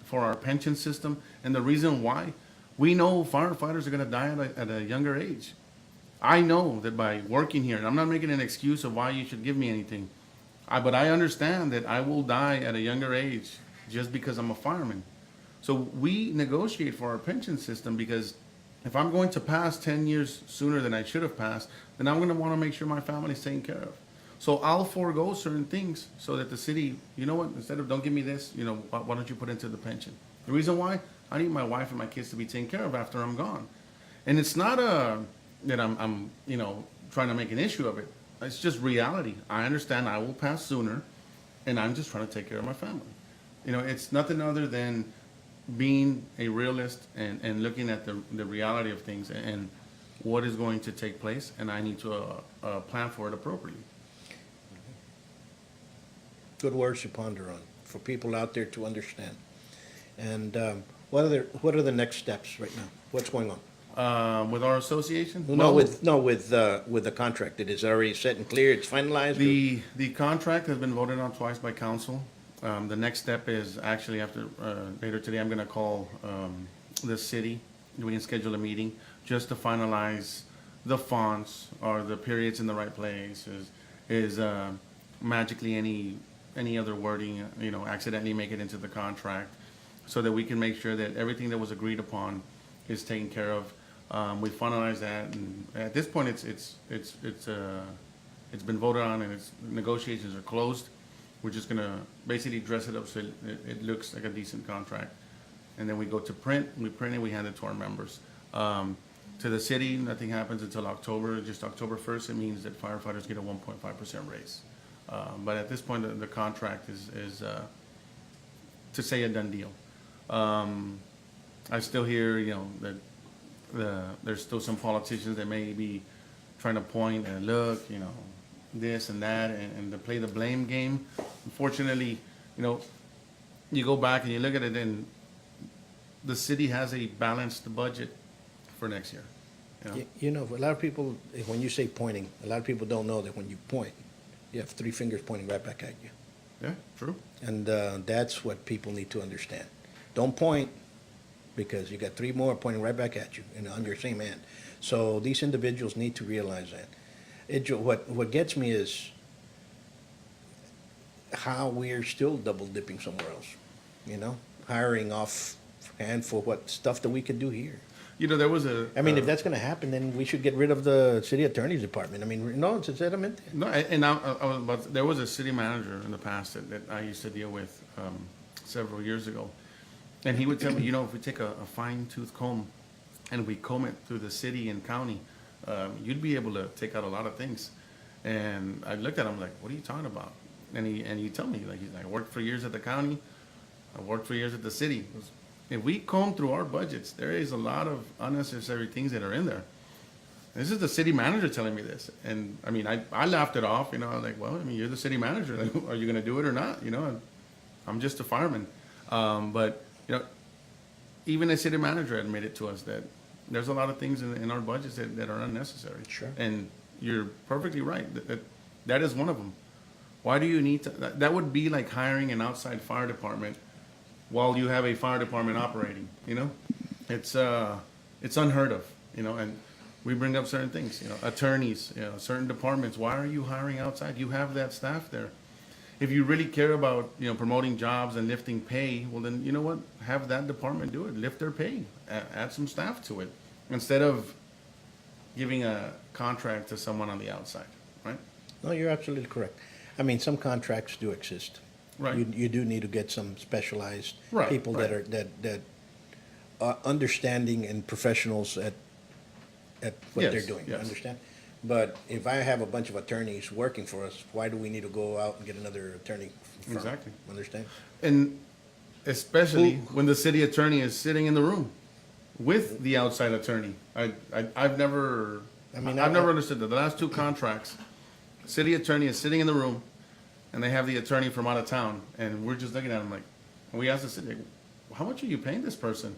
for our pension system, and the reason why, we know firefighters are going to die at a younger age. I know that by working here, and I'm not making an excuse of why you should give me anything, but I understand that I will die at a younger age just because I'm a fireman. So we negotiate for our pension system because if I'm going to pass 10 years sooner than I should have passed, then I'm going to want to make sure my family's taken care of. So I'll forego certain things so that the city, instead of don't give me this, why don't you put into the pension? The reason why, I need my wife and my kids to be taken care of after I'm gone. And it's not that I'm trying to make an issue of it. It's just reality. I understand I will pass sooner, and I'm just trying to take care of my family. It's nothing other than being a realist and looking at the reality of things and what is going to take place, and I need to plan for it appropriately. good words to ponder on for people out there to understand? And what are the next steps right now? What's going on? With our association? With the contract. It is already set and clear. It's finalized. The contract has been voted on twice by council. The next step is actually after later today, I'm going to call the city. We can schedule a meeting just to finalize the fonts or the periods in the right place. Is magically any other wording accidentally make it into the contract, so that we can make sure that everything that was agreed upon is taken care of. We finalized that, and at this point, it's been voted on, and negotiations are closed. We're just gonna basically dress it up so it looks like a decent contract, and then we go to print. We print it. We hand it to our members. To the city, nothing happens until October. Just October 1st, it means that firefighters get a 1.5% raise. But at this point, the contract is to say a done deal. I still hear, that there's still some politicians that may be trying to point and look, this and that, and to play the blame game. Unfortunately, you go back and you look at it, and the city has a balanced budget for next year. A lot of people, when you say pointing, a lot of people don't know that when you point, you have three fingers pointing right back at you. Yeah, true. And that's what people need to understand. Don't point, because you got three more pointing right back at you and on your same hand. So these individuals need to realize that. What gets me is how we're still double dipping somewhere else, hiring offhand for what stuff that we could do here. There was if that's going to happen, then we should get rid of the city attorney's department. No, it's a sediment. No, and but there was a city manager in the past that I used to deal with several years ago, and he would tell me, if we take a fine-tooth comb and we comb it through the city and county, you'd be able to take out a lot of things. And I looked at him like, "What are you talking about?" And he told me, he's like, "I worked for years at the county, I worked for years at the city." If we comb through our budgets, there is a lot of unnecessary things that are in there. This is the city manager telling me this. And I laughed it off, I was like, well, you're the city manager. Are you going to do it or not? I'm just a fireman. But even the city manager admitted to us that there's a lot of things in our budgets that are unnecessary. Sure. And you're perfectly right. That is one of them. Why do you need to? That would be like hiring an outside fire department while you have a fire department operating. It's unheard of. And we bring up certain things. Attorneys, certain departments. Why are you hiring outside? You have that staff there. if you really care about, promoting jobs and lifting pay, well then, you know what? Have that department do it. Lift their pay. Add some staff to it instead of giving a contract to someone on the outside, right? No, you're absolutely correct. I mean, some contracts do exist. Right. You do need to get some specialized Right, people that right. are that are understanding and professionals at what Yes, they're doing. yes. Understand? But if I have a bunch of attorneys working for us, why do we need to go out and get another attorney firm? Exactly. Understand? And especially Who- when the city attorney is sitting in the room with the outside attorney. I've never, I mean, I've I- never understood that. The last two contracts, city attorney is sitting in the room, and they have the attorney from out of town, and we're just looking at him like, and we ask the city, how much are you paying this person?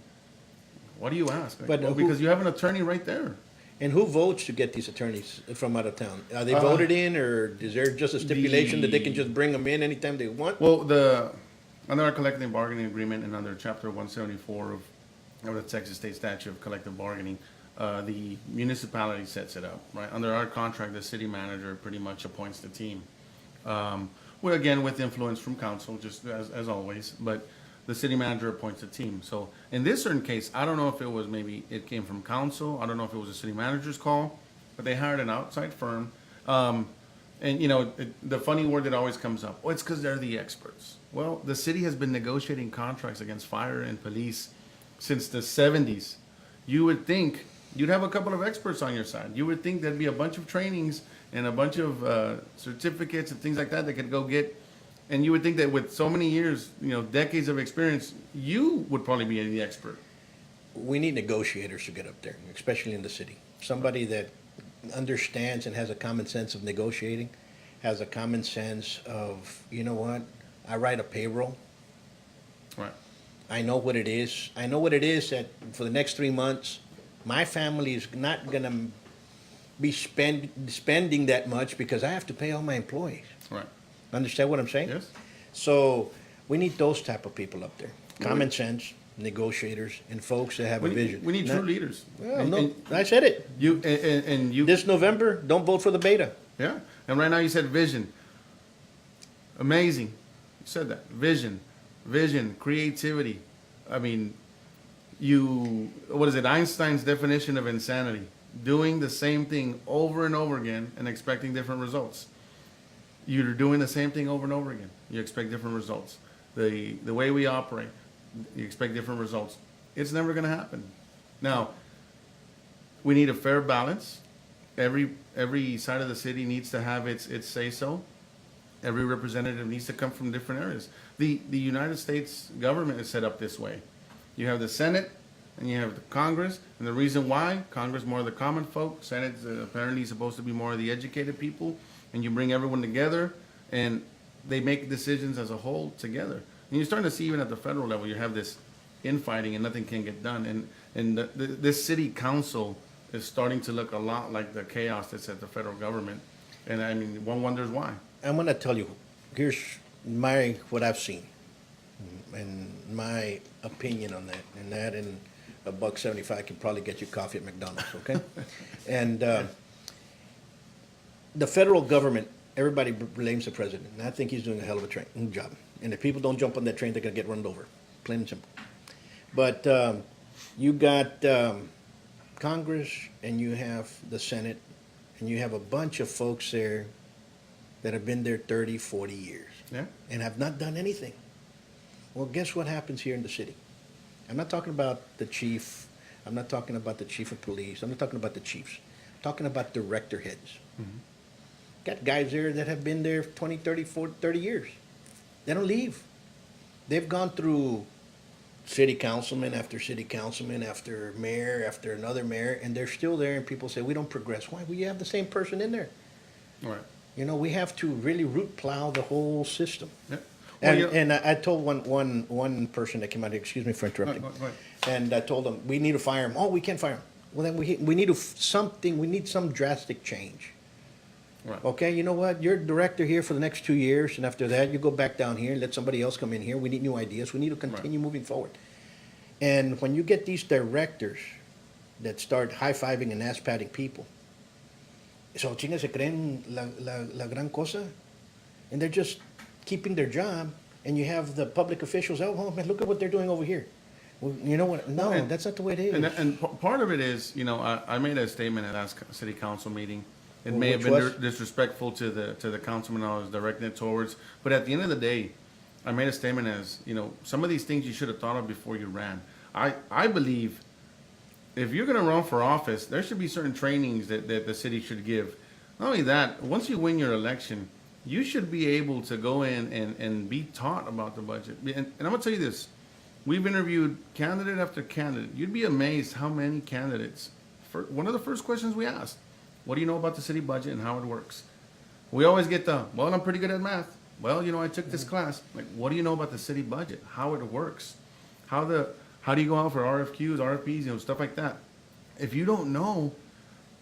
What do you ask? Like, But well, who- because you have an attorney right there. And who votes to get these attorneys from out of town? Are they voted in, or is there just a stipulation that they can just bring them in anytime they want? Well, under our collective bargaining agreement and under Chapter 174 of the Texas State Statute of Collective Bargaining, the municipality sets it up, right? Under our contract, the city manager pretty much appoints the team. Well, again, with influence from council, just as always, but the city manager appoints a team. So in this certain case, I don't know if it was maybe it came from council, I don't know if it was a city manager's call, but they hired an outside firm. And the funny word that always comes up, oh, it's because they're the experts. Well, the city has been negotiating contracts against fire and police since the 70s. You would think you'd have a couple of experts on your side. You would think there'd be a bunch of trainings and a bunch of certificates and things like that they could go get. And you would think that with so many years, decades of experience, you would probably be the expert. We need negotiators to get up there, especially in the city. Somebody that understands and has a common sense of negotiating, has a common sense of, you know what, I write a payroll. Right. I know what it is. I know what it is that for the next 3 months, my family is not gonna be spending that much because I have to pay all my employees. Right. Understand what I'm saying? Yes. So we need those type of people up there. Common sense, negotiators, and folks that have a vision. We need true Not- leaders. Well, And- no, and I said it. you. This November, don't vote for the beta. Yeah, and right now you said vision. Amazing. You said that. Vision, creativity. I mean, what is it? Einstein's definition of insanity. Doing the same thing over and over again and expecting different results. You're doing the same thing over and over again. You expect different results. The way we operate, you expect different results. It's never going to happen. Now, we need a fair balance. Every side of the city needs to have its say-so. Every representative needs to come from different areas. The United States government is set up this way. You have the Senate and you have the Congress, and the reason why, Congress more of the common folk, Senate apparently supposed to be more of the educated people, and you bring everyone together and they make decisions as a whole together. And you're starting to see even at the federal level, you have this infighting and nothing can get done. And this city council is starting to look a lot like the chaos that's at the federal government. And I mean, one wonders why. I'm gonna tell you, here's what I've seen, and my opinion on that, and $1.75 can probably get you coffee at McDonald's, okay? And the federal government, everybody blames the president, and I think he's doing a hell of a job. And if people don't jump on that train, they're gonna get run over, plain and simple. But you got Congress, and you have the Senate, and you have a bunch of folks there that have been there 30, 40 years. Yeah. And have not done anything. Well, guess what happens here in the city? I'm not talking about the chief. I'm not talking about the chief of police. I'm not talking about the chiefs. I'm talking about director heads. Got guys there that have been there 20, 30, 40, 30 years. They don't leave. They've gone through city councilman after city councilman after mayor after another mayor, and they're still there, and people say, we don't progress. Why? Well, you have the same person in there. All right. You know, we have to really root plow the whole system. Yeah. Well, And, you- and I told one person that came out here, excuse me for interrupting, Go ahead. and I told them, we need to fire him. Oh, we can't fire him. Well, then we need we need some drastic change. Right. Okay, you know what? You're director here for the next 2 years, and after that, you go back down here and let somebody else come in here. We need new ideas. We need to continue moving forward. And when you get these directors that start high-fiving and ass-patting people, so chingas se creen la gran cosa, and they're just keeping their job, and you have the public officials, oh man, look at what they're doing over here. Well, you know what? No, And- that's not the way it is. And part of it is, I made a statement at last city council meeting. It Well, may have which been was? disrespectful to the councilman I was directing it towards, but at the end of the day, I made a statement as, some of these things you should have thought of before you ran. I believe if you're gonna run for office, there should be certain trainings that the city should give. Not only that, once you win your election, you should be able to go in and be taught about the budget. And I'm gonna tell you this, we've interviewed candidate after candidate. You'd be amazed how many candidates, one of the first questions we asked, what do you know about the city budget and how it works? We always get well, I'm pretty good at math. Well, I took this class. Like, what do you know about the city budget? How it works? How do you go out for RFQs, RFPs, stuff like that? If you don't know,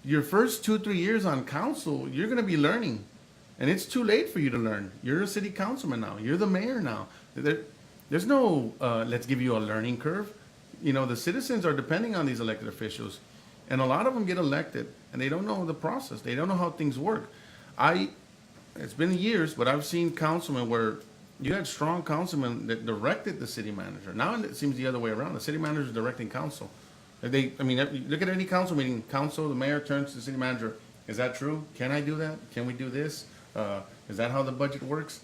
your first 2-3 years on council, you're gonna be learning. And it's too late for you to learn. You're a city councilman now. You're the mayor now. There's no, let's give you a learning curve. The citizens are depending on these elected officials. And a lot of them get elected and they don't know the process. They don't know how things work. It's been years, but I've seen councilmen where you had strong councilmen that directed the city manager. Now it seems the other way around. The city manager is directing council. Look at any council meeting. Council, the mayor turns to the city manager. Is that true? Can I do that? Can we do this? Is that how the budget works?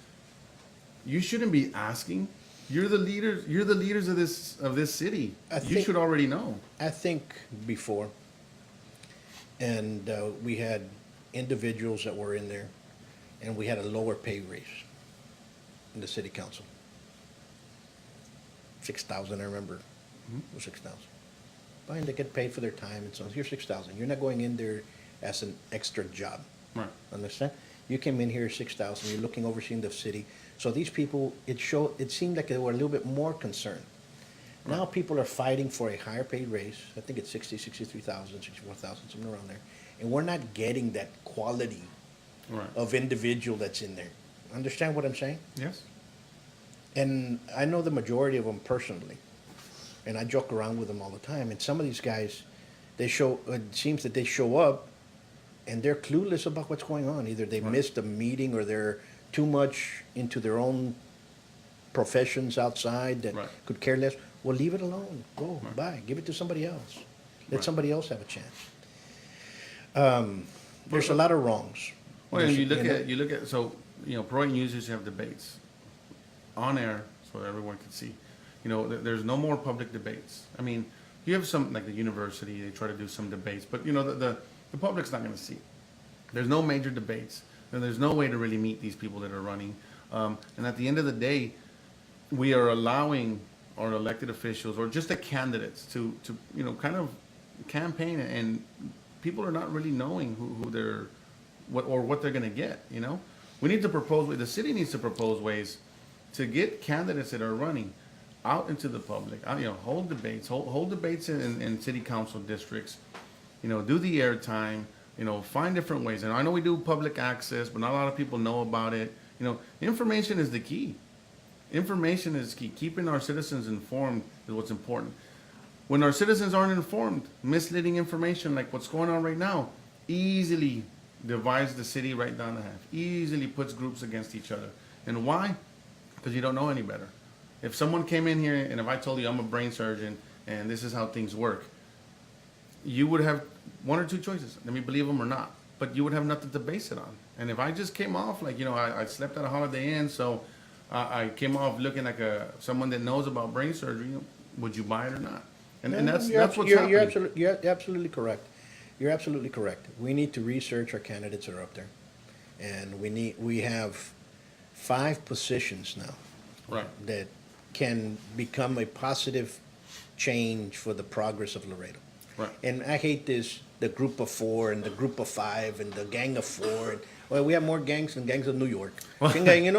You shouldn't be asking. You're the leaders. You're the leaders of this city. You should already know. I think before, and we had individuals that were in there, and we had a lower pay raise in the city council. 6,000, I remember. It was 6,000. Fine, they get paid for their time and so on. Here's 6,000. You're not going in there as an extra job. Right. Understand? You came in here 6,000. You're looking, overseeing the city. So these people, it seemed like they were a little bit more concerned. Now people are fighting for a higher paid raise. I think it's 60, 63,000, 64,000, something around there. And we're not getting that quality Right. of individual that's in there. Understand what I'm saying? Yes. And I know the majority of them personally, and I joke around with them all the time. And some of these guys, it seems that they show up and they're clueless about what's going on. Either they missed a meeting or they're too much into their own professions outside that could care less. Well, leave it alone. Go, bye. Give it to somebody else. Let somebody else have a chance. There's a lot of wrongs. Well, and you look at Pro News used to have debates on air so everyone could see. There's no more public debates. I mean, you have some like the university, they try to do some debates, but the public's not going to see. There's no major debates, and there's no way to really meet these people that are running. And at the end of the day, we are allowing our elected officials or just the candidates to kind of campaign, and people are not really knowing who they're what they're going to get. We need to propose. The city needs to propose ways to get candidates that are running out into the public. Hold debates. Hold debates in city council districts. Do the airtime. Find different ways. And I know we do public access, but not a lot of people know about it. Information is the key. Information is key. Keeping our citizens informed is what's important. When our citizens aren't informed, misleading information like what's going on right now easily divides the city right down the half, easily puts groups against each other. And why? Because you don't know any better. If someone came in here and if I told you I'm a brain surgeon and this is how things work, you would have one or two choices. Let me believe them or not. But you would have nothing to base it on. And if I just came off like, I slept at a Holiday Inn, so I came off looking like someone that knows about brain surgery, would you buy it or not? And that's what's happening. You're absolutely correct. You're absolutely correct. We need to research our candidates that are up there. And we have 5 positions now that can become a positive change for the progress of Laredo. Right. And I hate the group of 4 and the group of 5 and the gang of 4. Well, we have more gangs than gangs of New York. And you're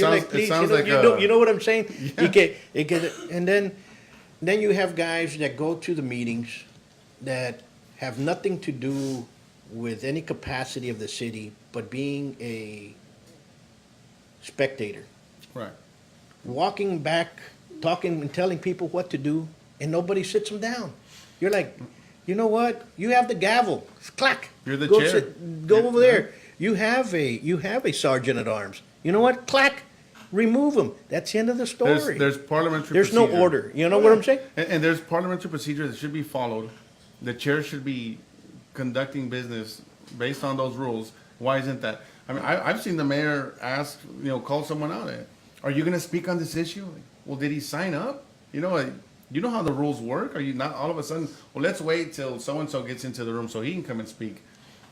like, please, you know what I'm saying? Yeah. And then you have guys that go to the meetings that have nothing to do with any capacity of the city, but being a spectator. Right. Walking back, talking and telling people what to do, and nobody sits them down. You're like, you know what? You have the gavel. Clack. You're the Go chair. Go over there. You have a sergeant at arms. You know what? Clack, remove them. That's the end of the story. There's parliamentary There's no procedure. order. You know what I'm saying? And there's parliamentary procedure that should be followed. The chair should be conducting business based on those rules. Why isn't that? I mean, I've seen the mayor ask, call someone out. Are you going to speak on this issue? Like, well, did he sign up? You know how the rules work? Are you not all of a sudden, well, let's wait till so-and-so gets into the room so he can come and speak.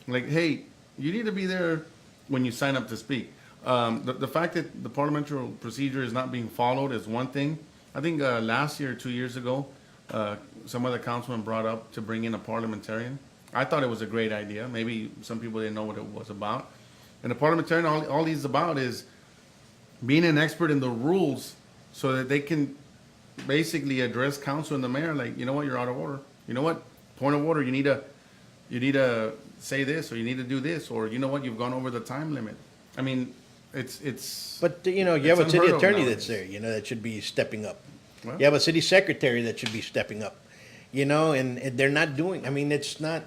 Like, hey, you need to be there when you sign up to speak. The fact that the parliamentary procedure is not being followed is one thing. I think last year, 2 years ago, some other councilman brought up to bring in a parliamentarian. I thought it was a great idea. Maybe some people didn't know what it was about. And the parliamentarian, all he's about is being an expert in the rules so that they can basically address council and the mayor like, you know what, you're out of order. You know what, point of order, you need to say this, or you need to do this, or you know what, you've gone over the time limit. I mean, it's. But, you have it's a city unheard of attorney nowadays. that's there, that should be stepping up. Well. You have a city secretary that should be stepping up, and they're not doing, I mean, it's not,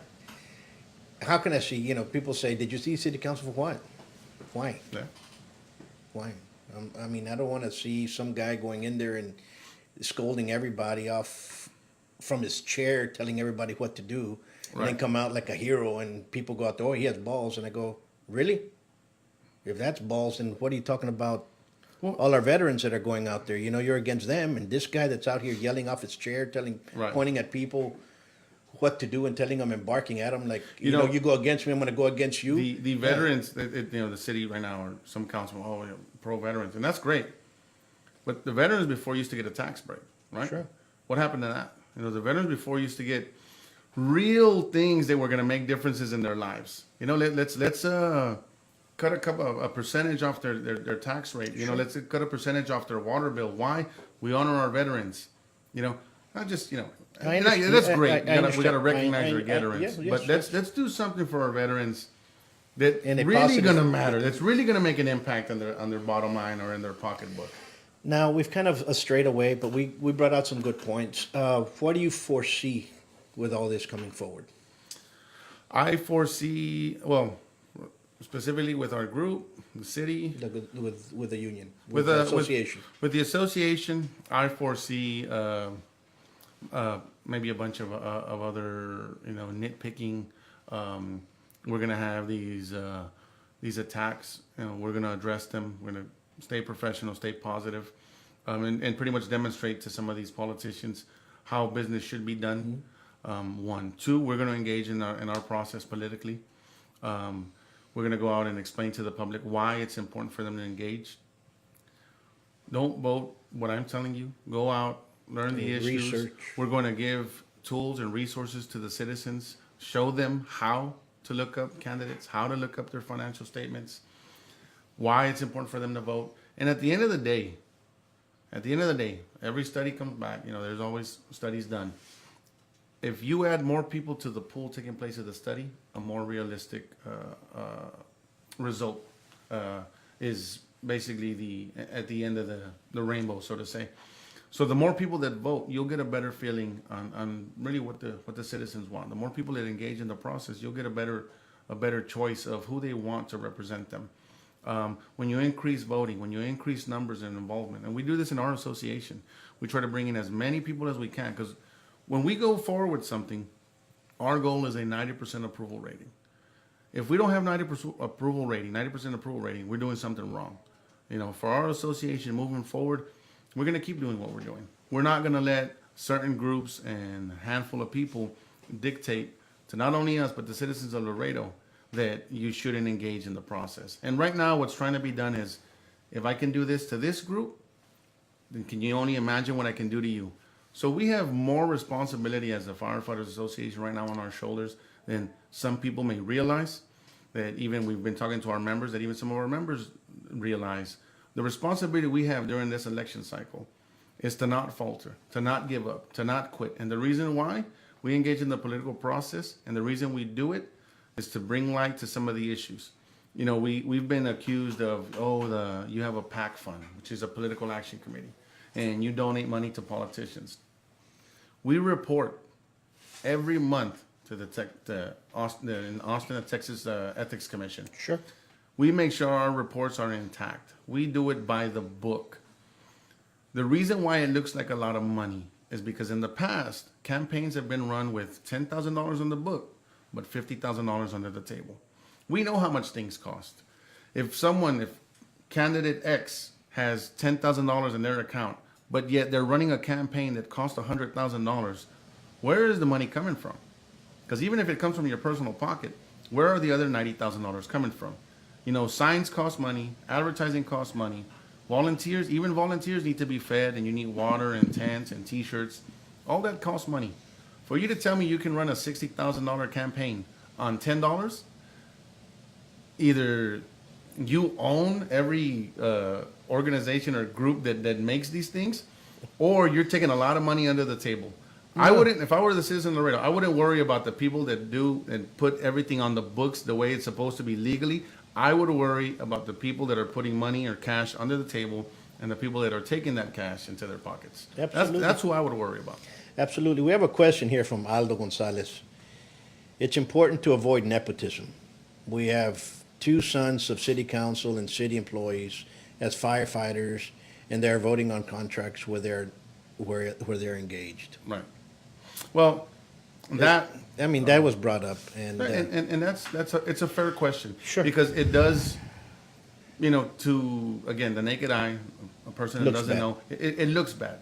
how can I see, people say, did you see city council for what? Why? Yeah. Why? I mean, I don't want to see some guy going in there and scolding everybody off from his chair, telling everybody what to do, and then Right. come out like a hero, and people go out there, oh, he has balls, and I go, really? If that's balls, then what are you talking about? Well- All our veterans that are going out there, you're against them, and this guy that's out here yelling off his chair, Right. pointing at people what to do and telling them and barking at them like, You know, you go against me, I'm going to go against you. The veterans, the city right now, or some councilmen, pro-veterans, and that's great. But the veterans before used to get a tax break, right? Sure. What happened to that? The veterans before used to get real things that were going to make differences in their lives. Let's cut a percentage off their tax rate. Sure. Let's cut a percentage off their water bill. Why? We honor our veterans. Not just I and understand. that's great. I We got to understand. recognize our yes, veterans. yes, But yes. let's do something for our veterans that In a really positive- going to matter. That's really going to make an impact on their bottom line or in their pocketbook. Now, we've kind of strayed away, but we brought out some good points. What do you foresee with all this coming forward? I foresee, well, specifically with our group, the city, With the union, with the the association? with the association, I foresee maybe a bunch of other nitpicking. We're gonna have these attacks. We're gonna address them. We're gonna stay professional, stay positive, and pretty much demonstrate to some of these politicians how business should be done. One, two, we're gonna engage in our process politically. We're going to go out and explain to the public why it's important for them to engage. Don't vote what I'm telling you. Go out, learn the issues. Research. We're going to give tools and resources to the citizens, show them how to look up candidates, how to look up their financial statements, why it's important for them to vote. And at the end of the day, every study comes back. There's always studies done. If you add more people to the pool taking place of the study, a more realistic result is basically at the end of the rainbow, so to say. So the more people that vote, you'll get a better feeling on really what the citizens want. The more people that engage in the process, you'll get a better choice of who they want to represent them. When you increase voting, when you increase numbers and involvement, and we do this in our association, we try to bring in as many people as we can, because when we go forward with something, our goal is a 90% approval rating. If we don't have 90% approval rating, we're doing something wrong. For our association moving forward, we're going to keep doing what we're doing. We're not going to let certain groups and a handful of people dictate to not only us, but the citizens of Laredo that you shouldn't engage in the process. And right now, what's trying to be done is, if I can do this to this group, then can you only imagine what I can do to you? So we have more responsibility as the Firefighters Association right now on our shoulders than some people may realize. That even we've been talking to our members, that even some of our members realize the responsibility we have during this election cycle is to not falter, to not give up, to not quit. And the reason why we engage in the political process, and the reason we do it, is to bring light to some of the issues. We've been accused of, you have a PAC fund, which is a political action committee, and you donate money to politicians. We report every month to the Austin, Texas Ethics Commission. Sure. We make sure our reports are intact. We do it by the book. The reason why it looks like a lot of money is because in the past, campaigns have been run with $10,000 on the book, but $50,000 under the table. We know how much things cost. If candidate X has $10,000 in their account, but yet they're running a campaign that costs $100,000, where is the money coming from? Because even if it comes from your personal pocket, where are the other $90,000 coming from? You know, signs cost money, advertising costs money, even volunteers need to be fed, and you need water and tents and t-shirts. All that costs money. For you to tell me you can run a $60,000 campaign on $10, either you own every organization or group that makes these things, or you're taking a lot of money under the table. I wouldn't, if I were the citizen of Laredo, I wouldn't worry about the people that do and put everything on the books the way it's supposed to be legally. I would worry about the people that are putting money or cash under the table and the people that are taking that cash into their pockets. Absolutely. That's who I would worry about. Absolutely. We have a question here from Aldo Gonzalez. It's important to avoid nepotism. We have two sons of city council and city employees as firefighters, and they're voting on contracts where they're engaged. Right. Well, that was brought up, and it's a fair question. Sure. Because it does, to again the naked eye, a person that doesn't know, it looks bad.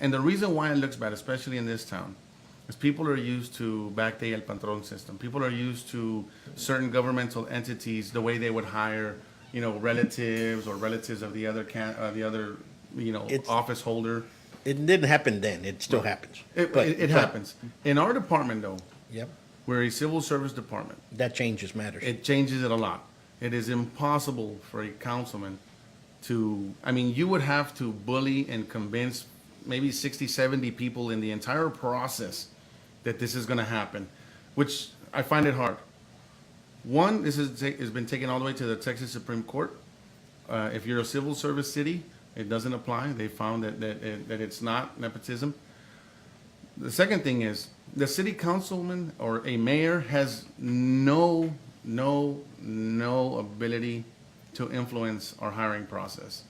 And the reason why it looks bad, especially in this town, is people are used to back day el patron system. People are used to certain governmental entities, the way they would hire, relatives or relatives of the other office holder. It didn't happen then. It still happens. It happens. In our department, though, Yep. we're a civil service department. That changes matters. It changes it a lot. It is impossible for a councilman you would have to bully and convince maybe 60, 70 people in the entire process that this is going to happen, which I find it hard. One, this has been taken all the way to the Texas Supreme Court. If you're a civil service city, it doesn't apply. They found that it's not nepotism. The second thing is the city councilman or a mayor has no ability to influence our hiring process.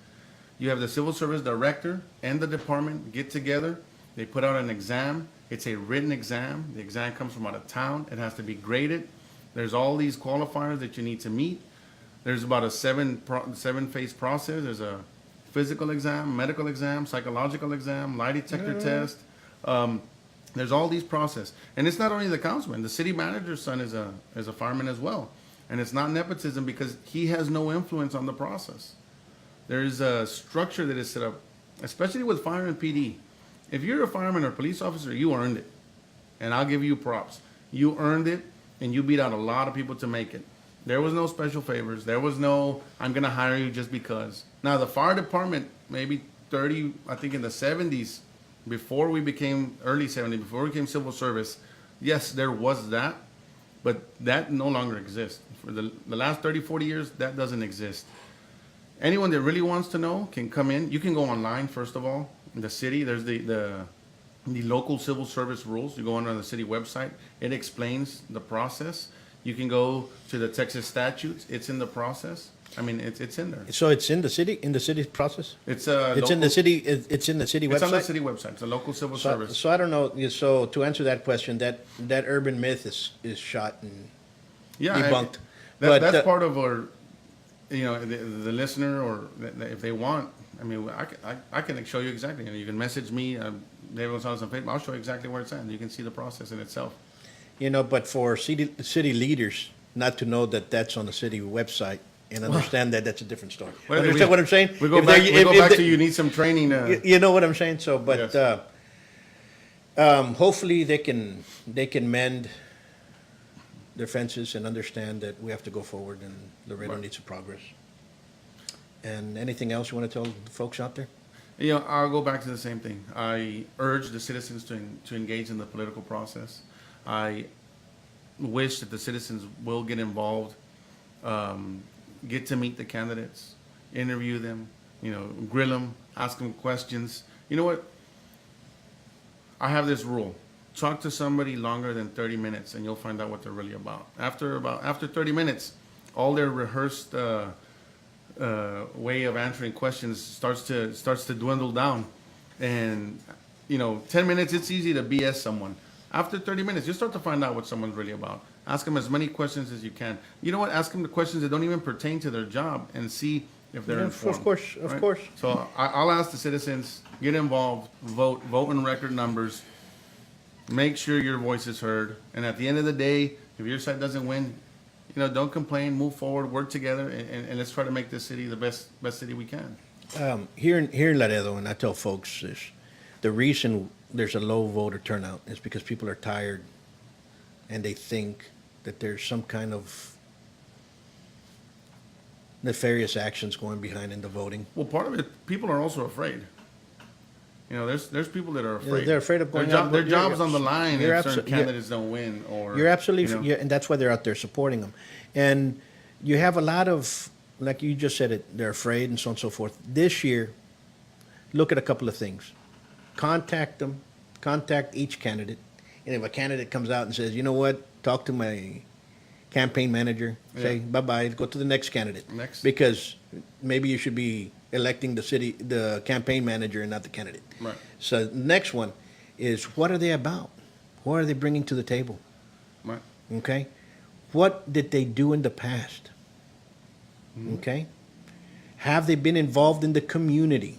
You have the civil service director and the department get together. They put out an exam. It's a written exam. The exam comes from out of town. It has to be graded. There's all these qualifiers that you need to meet. There's about a seven-phase process. There's a physical exam, medical exam, psychological exam, lie detector test. There's all these processes. And it's not only the councilman. The city manager's son is a fireman as well. And it's not nepotism because he has no influence on the process. There's a structure that is set up, especially with fire and PD. If you're a fireman or police officer, you earned it. And I'll give you props. You earned it, and you beat out a lot of people to make it. There was no special favors. There was no, I'm going to hire you just because. Now, the fire department, maybe I think in the 70s, early 70s, before we became civil service, yes, there was that, but that no longer exists. For the last 30, 40 years, that doesn't exist. Anyone that really wants to know can come in. You can go online, first of all. In the city, there's the local civil service rules. You go on the city website. It explains the process. You can go to the Texas statutes. It's in the process. It's in there. So it's in the city process? It's in the city website? It's on the city website. It's a local civil service. So I don't know. So to answer that question, that urban myth is shot and debunked. That's part of our, the listener, or if they want, I can show you exactly. You can message me, David Gonzalez on Facebook. I'll show you exactly where it's at. You can see the process in itself. But for city leaders not to know that that's on the city website and understand that's a different story. Understand what I'm saying? We go back to you need some training. You know what I'm saying? So, but yes. Hopefully they can mend their fences and understand that we have to go forward and Laredo needs to progress. And anything else you want to tell the folks out there? I'll go back to the same thing. I urge the citizens to engage in the political process. I wish that the citizens will get involved, get to meet the candidates, interview them, grill them, ask them questions. You know what? I have this rule. Talk to somebody longer than 30 minutes and you'll find out what they're really about. After 30 minutes, all their rehearsed way of answering questions starts to dwindle down. And 10 minutes, it's easy to BS someone. After 30 minutes, you start to find out what someone's really about. Ask them as many questions as you can. You know what? Ask them the questions that don't even pertain to their job and see if they're informed. Of course, of right? course. So I'll ask the citizens, get involved, vote in record numbers, make sure your voice is heard. And at the end of the day, if your side doesn't win, don't complain, move forward, work together, and let's try to make this city the best city we can. Here in Laredo, and I tell folks this, the reason there's a low voter turnout is because people are tired and they think that there's some kind of nefarious actions going behind in the voting. Well, part of it, people are also afraid. There's people that are afraid. They're afraid of going out. Their job's on the line if certain you're- candidates don't win. Or You're absolutely, yeah, and that's why they're out there supporting them. And you have a lot of, like you just said it, they're afraid and so on and so forth. This year, look at a couple of things. Contact them, contact each candidate. And if a candidate comes out and says, you know what, talk to my campaign manager, say bye-bye, go to the next candidate. Next. Because maybe you should be electing the campaign manager and not the candidate. Right. So the next one is, what are they about? What are they bringing to the table? Right. Okay? What did they do in the past? Okay? Have they been involved in the community?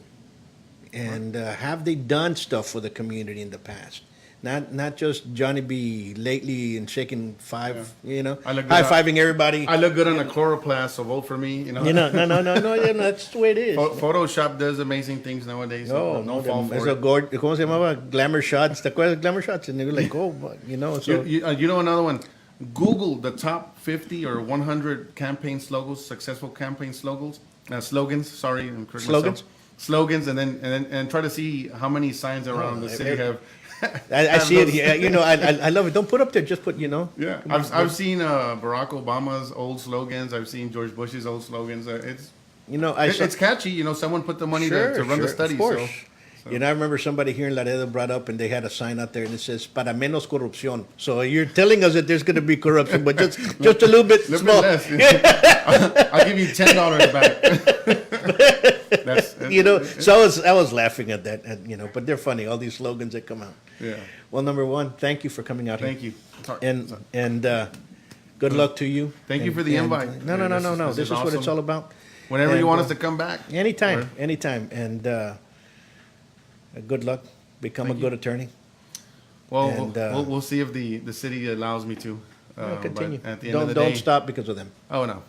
And have they done stuff for the community in the past? Not just Johnny B lately and shaking five, I look good high-fiving everybody. I look good on a chloroplast, so vote for me. No, that's the way it is. Photoshop does amazing things nowadays. So No, don't fall for eso it. ¿cómo se llamaba? Glamour shots. ¿Te acuerdas de glamour shots? And they were like, so. You know another one? Google the top 50 or 100 campaign slogans, successful campaign slogans. Sorry, I'm correcting myself. Slogans, and then try to see how many signs around the city have. I see it. Yeah, I love it. Don't put up there. Just put, Yeah, I've seen Barack Obama's old slogans. I've seen George Bush's old slogans. It's catchy. Someone put the money to run the study. Of course. So. I remember somebody here in Laredo brought up, and they had a sign out there, and it says "Para menos corrupción." So you're telling us that there's going to be corruption, but just a little bit small. Bit less. I'll give you $10 back. So I was laughing at that, and, but they're funny. All these slogans that come out. Yeah. Well, number one, thank you for coming out Thank here. you. And good luck to you. Thank you for the invite. No. This is what it's all about. Whenever you want us to come back. Anytime. And good luck. Become a good attorney. Well, And, we'll see if the city allows me to. Continue. But at the end of the day, Don't stop because of them. Oh no.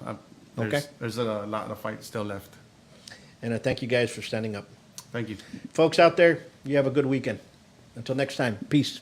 Okay. There's a lot of fight still left. And I thank you guys for standing up. Thank you. Folks out there, you have a good weekend. Until next time, peace.